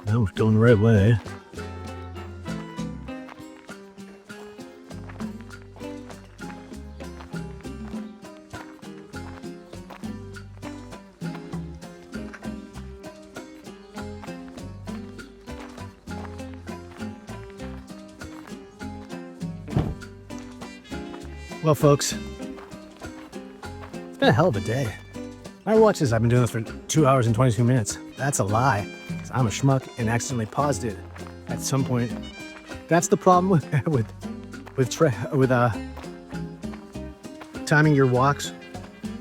Now we're going the right way. Well, folks, it's been a hell of a day. My watch says I've been doing this for 2 hours and 22 minutes. That's a lie, 'cause I'm a schmuck and accidentally paused it at some point. That's the problem with timing your walks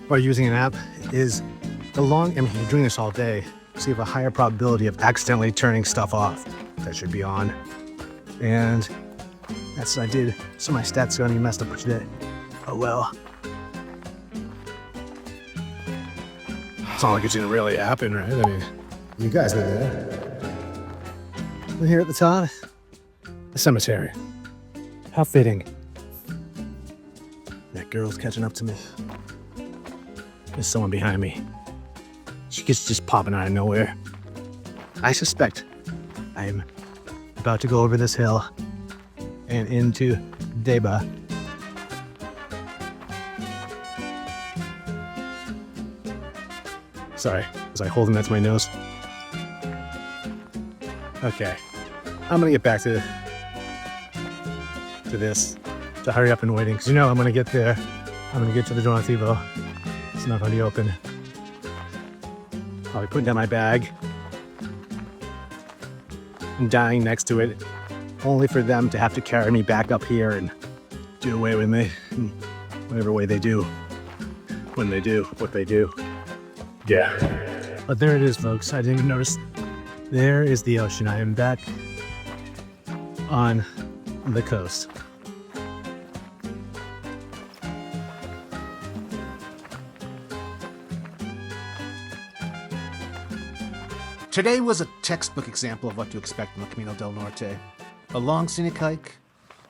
or using an app is you're doing this all day, so you have a higher probability of accidentally turning stuff off that should be on. And that's what I did, so my stats are gonna be messed up for today. Oh well. It's not like it's gonna really happen, right? I mean, you guys know that. We're here at the top, the cemetery. How fitting. That girl's catching up to me. There's someone behind me. She gets just popping out of nowhere. I suspect I'm about to go over this hill and into Deba. Sorry, was I holding that to my nose? Okay, I'm gonna get back to this, to hurry up and waiting, because I'm gonna get there. I'm gonna get to the Donativo. It's not gonna be open. I'll be putting down my bag and dying next to it, only for them to have to carry me back up here and do away with me in whatever way they do, when they do what they do. Yeah. But there it is, folks. I didn't even notice. There is the ocean. I am back on the coast. Today was a textbook example of what to expect on the Camino del Norte. A long scenic hike,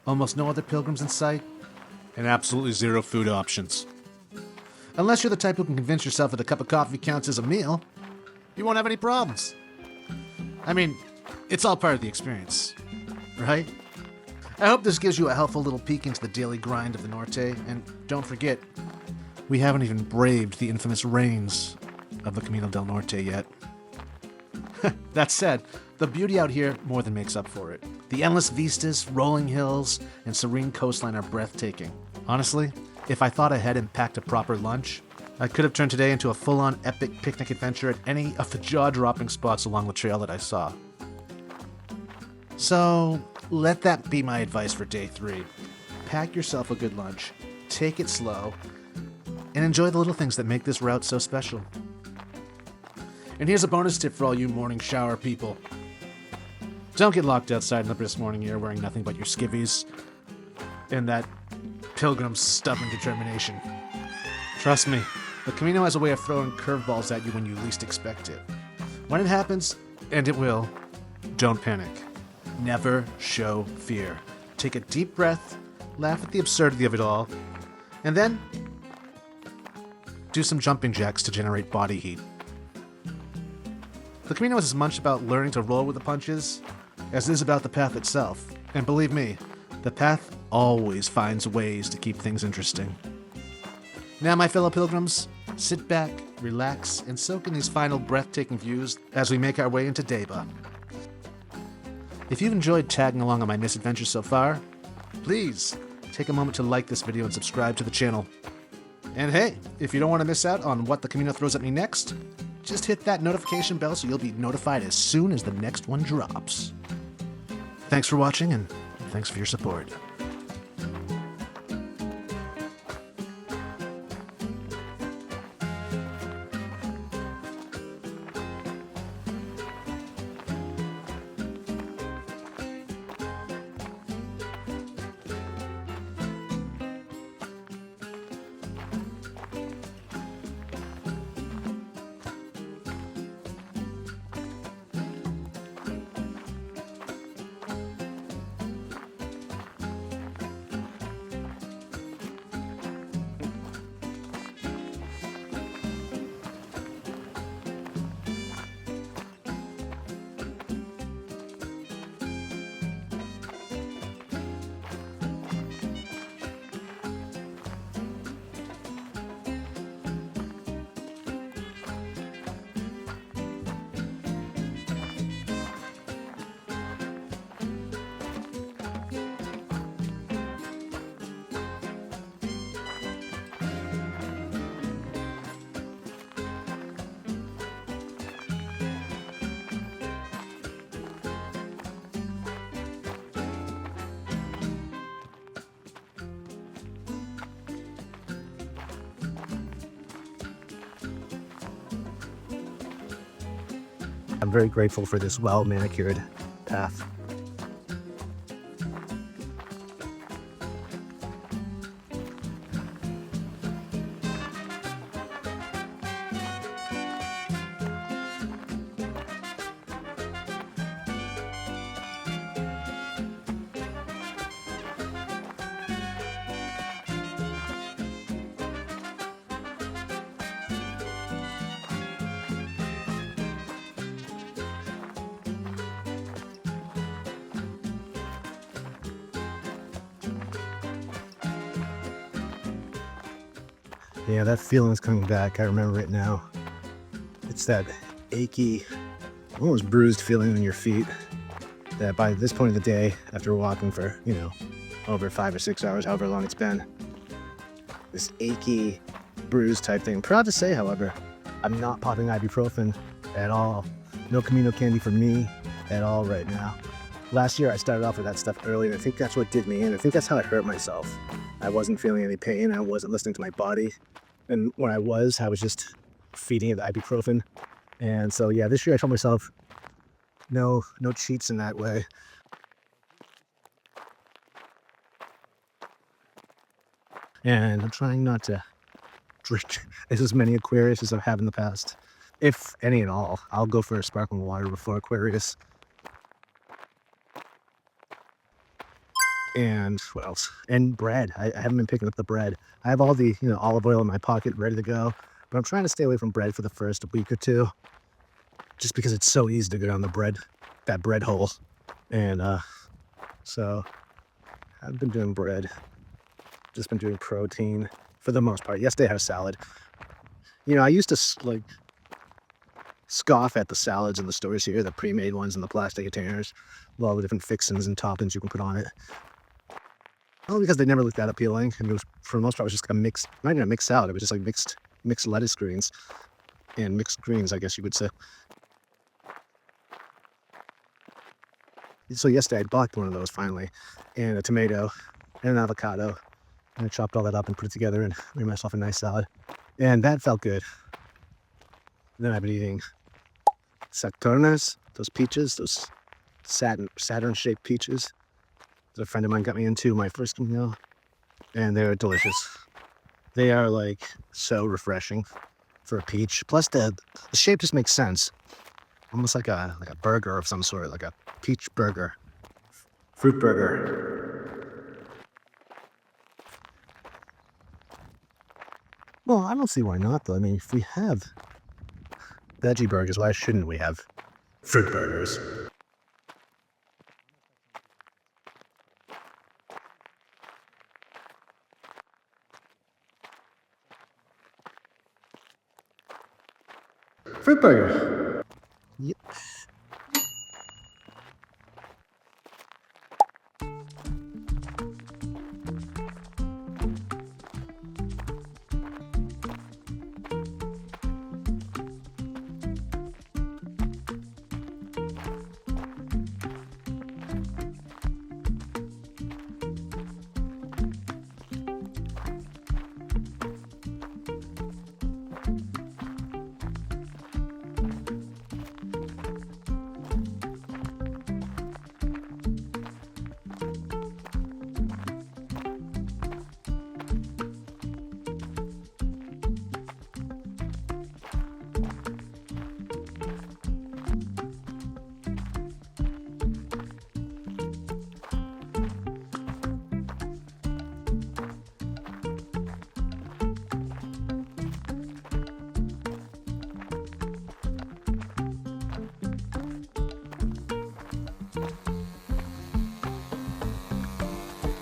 almost no other pilgrims in sight, and absolutely zero food options. Unless you're the type who can convince yourself that a cup of coffee counts as a meal, you won't have any problems. I mean, it's all part of the experience, right? I hope this gives you a helpful little peek into the daily grind of the Norte, and don't forget, we haven't even braved the infamous rains of the Camino del Norte yet. That said, the beauty out here more than makes up for it. The endless vistas, rolling hills, and serene coastline are breathtaking. Honestly, if I thought ahead and packed a proper lunch, I could have turned today into a full-on epic picnic adventure at any of the jaw-dropping spots along the trail that I saw. So, let that be my advice for day 3. Pack yourself a good lunch, take it slow, and enjoy the little things that make this route so special. And here's a bonus tip for all you morning shower people. Don't get locked outside in the brisk morning air wearing nothing but your skivvies and that pilgrim's stubborn determination. Trust me, the Camino has a way of throwing curveballs at you when you least expect it. When it happens, and it will, don't panic. Never show fear. Take a deep breath, laugh at the absurdity of it all, and then do some jumping jacks to generate body heat. The Camino is as much about learning to roll with the punches as it is about the path itself. And believe me, the path always finds ways to keep things interesting. Now, my fellow pilgrims, sit back, relax, and soak in these final breathtaking views as we make our way into Deba. If you've enjoyed tagging along on my misadventure so far, please take a moment to like this video and subscribe to the channel. And hey, if you don't want to miss out on what the Camino throws at me next, just hit that notification bell so you'll be notified as soon as the next one drops. Thanks for watching, and thanks for your support. I'm very grateful for this well-manicured path. Yeah, that feeling's coming back. I remember it now. It's that achy, almost bruised feeling in your feet that by this point of the day, after walking for, over 5 or 6 hours, however long it's been, this achy, bruised type thing. I'm proud to say, however, I'm not popping ibuprofen at all. No Camino candy for me at all right now. Last year, I started off with that stuff early, and I think that's what did me in. I think that's how I hurt myself. I wasn't feeling any pain. I wasn't listening to my body. And when I was just feeding it the ibuprofen. And so, yeah, this year I told myself, no cheats in that way. And I'm trying not to drink as many Aquarius as I've had in the past. If any at all, I'll go for a sparkling water before Aquarius. And what else? And bread. I haven't been picking up the bread. I have all the olive oil in my pocket ready to go, but I'm trying to stay away from bread for the first week or two, just because it's so easy to go down that bread hole. And so I've been doing bread. Just been doing protein for the most part. Yesterday I had a salad. I used to scoff at the salads in the stores here, the pre-made ones in the plastic containers, with all the different fixings and toppings you can put on it. Well, because they never looked that appealing. And it was, for the most part, it was just not even a mixed salad. It was just like mixed lettuce greens and mixed greens, I guess you would say. So yesterday I bought one of those finally, and a tomato and an avocado And I chopped all that up and put it together and made myself a nice salad. And that felt good. Then I've been eating Saturnas, those peaches, those Saturn-shaped peaches that a friend of mine got me into my first meal. And they're delicious. They are like so refreshing for a peach. Plus the shape just makes sense. Almost like a burger of some sort, like a peach burger. Fruit burger. Well, I don't see why not though. I mean, if we have veggie burgers, why shouldn't we have fruit burgers? Fruit burger. Yep.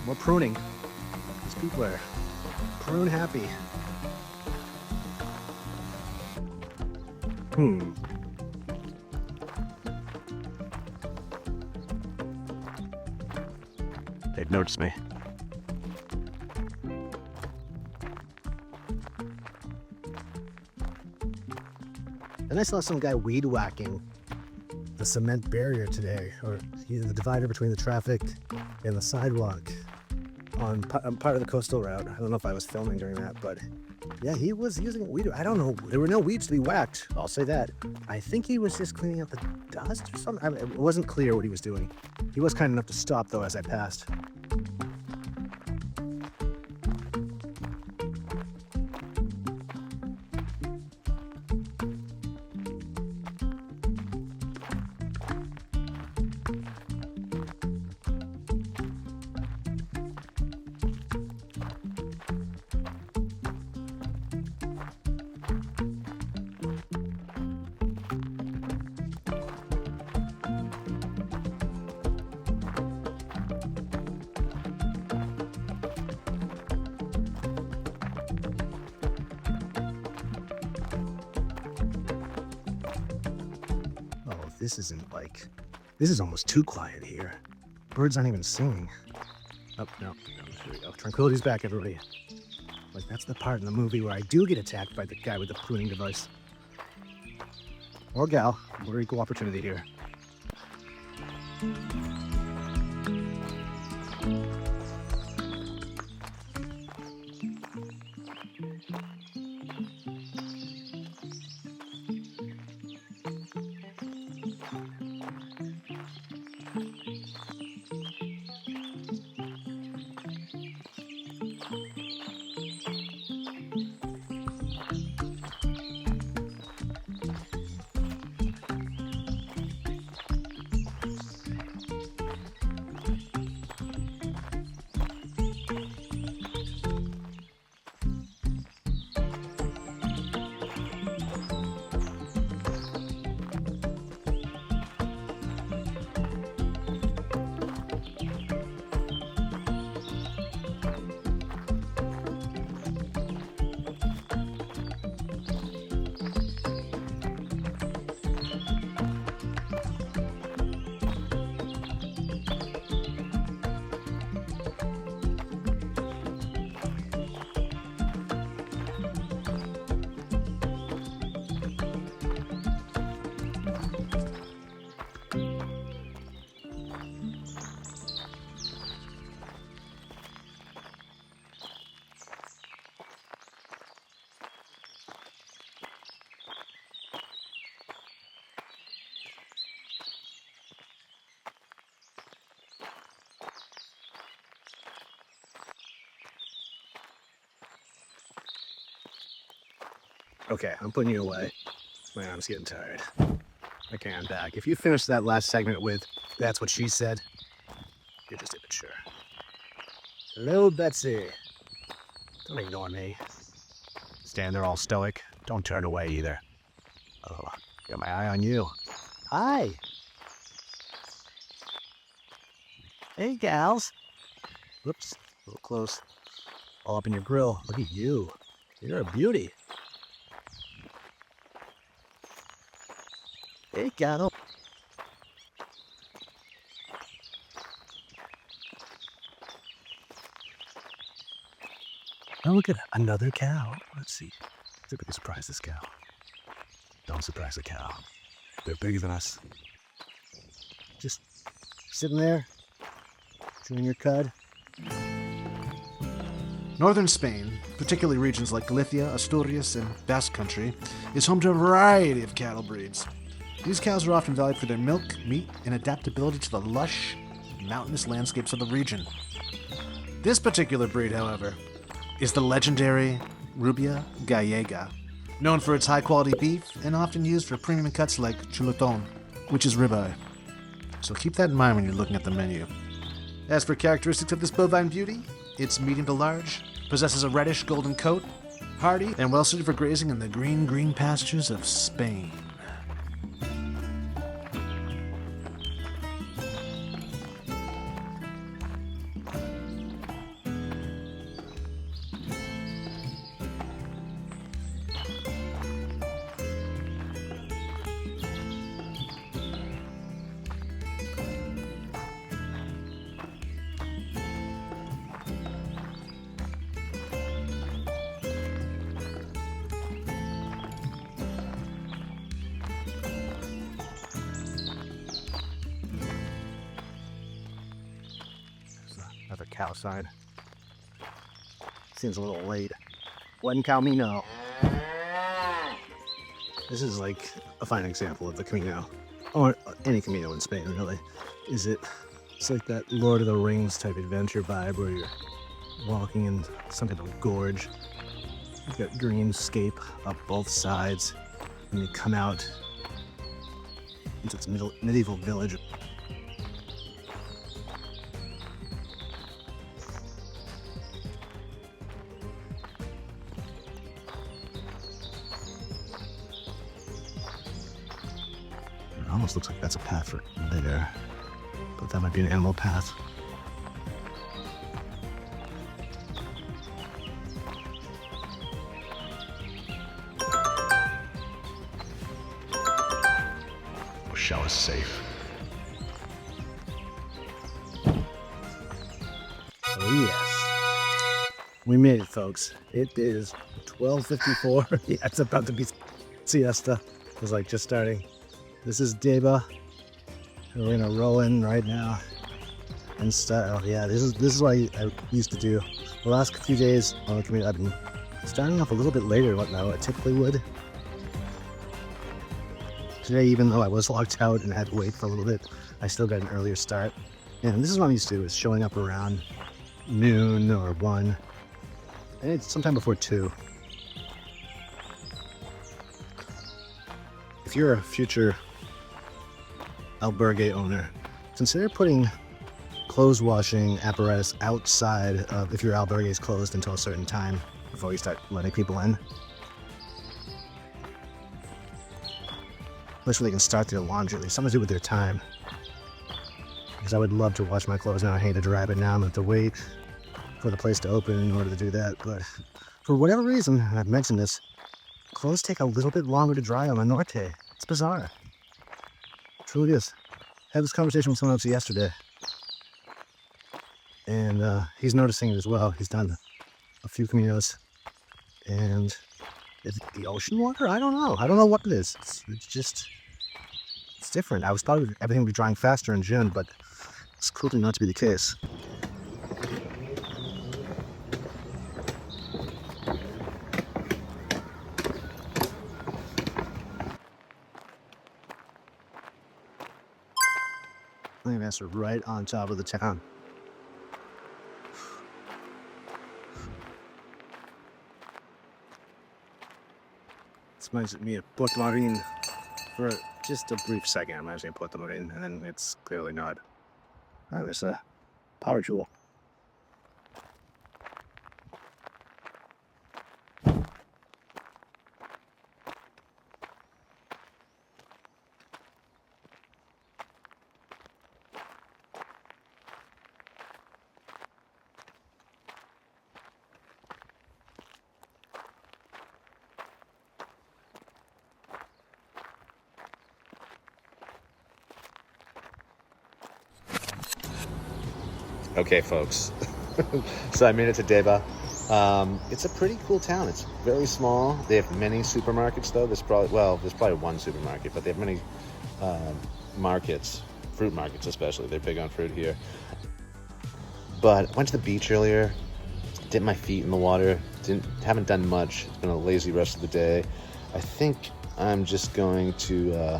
More pruning. These people are prune happy. They'd notice me. And I saw some guy weed whacking the cement barrier today, or the divider between the traffic and the sidewalk on part of the coastal route. I don't know if I was filming during that, but yeah, he was using weed. I don't know. There were no weeds to be whacked. I'll say that. I think he was just cleaning up the dust or something. It wasn't clear what he was doing. He was kind enough to stop though as I passed. This is almost too quiet here. Birds aren't even singing. Oh, no, here we go. Tranquility's back, everybody. Like, that's the part in the movie where I do get attacked by the guy with the pruning device. Or gal. We're equal opportunity here. Okay, I'm putting you away. My arm's getting tired. Okay, I'm back. If you finish that last segment with, "That's what she said," you're just immature. Hello, Betsy. Don't ignore me. Stand there all stoic. Don't turn away either. Oh, got my eye on you. Hi. Hey, gals. Whoops, a little close. All up in your grill. Look at you. You're a beauty. Hey, gal. Oh, look at another cow. Let's see. They're gonna surprise this cow. Don't surprise the cow. They're bigger than us. Just sitting there, chewing your cud. Northern Spain, particularly regions like Galicia, Asturias, and Basque Country, is home to a variety of cattle breeds. These cows are often valued for their milk, meat, and adaptability to the lush, mountainous landscapes of the region. This particular breed, however, is the legendary Rubia Gallega, known for its high-quality beef and often used for premium cuts like chuletón, which is ribeye. So keep that in mind when you're looking at the menu. As for characteristics of this bovine beauty, it's medium to large, possesses a reddish golden coat, hardy, and well suited for grazing in the green pastures of Spain. Another cow sign. Seems a little late. Buen Camino. This is like a fine example of the Camino, or any Camino in Spain, really. It's like that Lord of the Rings type adventure vibe where you're walking in some type of gorge. You've got greenscape up both sides, and you come out into this medieval village. It almost looks like that's a path for there, but that might be an animal path. Shell is safe. Oh yes, we made it, folks. It is 12:54. Yeah, it's about to be siesta. It's like just starting. This is Deba. We're gonna roll in right now in style. Yeah, this is what I used to do. The last few days on the commute, I've been starting off a little bit later than what I typically would. Today, even though I was locked out and had to wait for a little bit, I still got an earlier start. And this is what I'm used to, is showing up around noon or 1. And it's sometime before 2. If you're a future albergue owner, consider putting clothes washing apparatus outside of, if your albergue is closed until a certain time before you start letting people in. Place where they can start their laundry, at least something to do with their time. Because I would love to wash my clothes now. I hate to drive it now. I'm going to have to wait for the place to open in order to do that. But for whatever reason, and I've mentioned this, clothes take a little bit longer to dry on the Norte. It's bizarre. It truly is. I had this conversation with someone else yesterday. And he's noticing it as well. He's done a few Caminos. And is it the ocean water? I don't know. I don't know what it is. It's different. I was thought everything would be drying faster in June, but it's clearly not to be the case. I think that's right on top of the town. reminds me of Porto Marine for just a brief second. I'm imagining Porto Marine, and then it's clearly not. Oh, there's a power jewel. Okay, folks. So I made it to Deba. It's a pretty cool town. It's very small. They have many supermarkets, though. There's probably one supermarket, but they have many markets, fruit markets especially. They're big on fruit here. But I went to the beach earlier, dipped my feet in the water. Haven't done much. It's been a lazy rest of the day. I think I'm just going to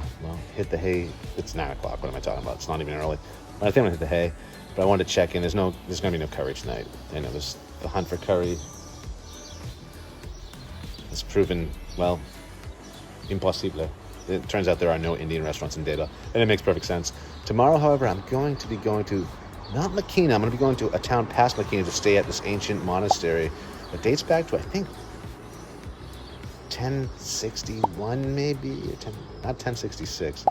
hit the hay. It's 9 o'clock. What am I talking about? It's not even early. But I think I'm gonna hit the hay. But I wanted to check in. There's gonna be no curry tonight. I know there's the hunt for curry. It's proven, well, impossible. It turns out there are no Indian restaurants in Deba, and it makes perfect sense. Tomorrow, however, I'm going to be going to, not Makina, I'm going to be going to a town past Makina to stay at this ancient monastery that dates back to, I think, 1061 maybe, or not 1066.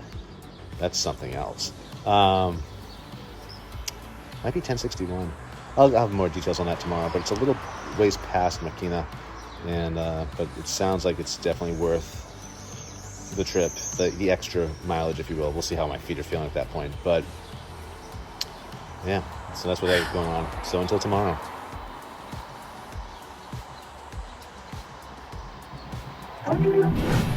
That's something else. Might be 1061. I'll have more details on that tomorrow, but it's a little ways past Makina, and but it sounds like it's definitely worth the trip, the extra mileage, if you will. We'll see how my feet are feeling at that point, but yeah, so that's what I have going on. So until tomorrow. Thank you.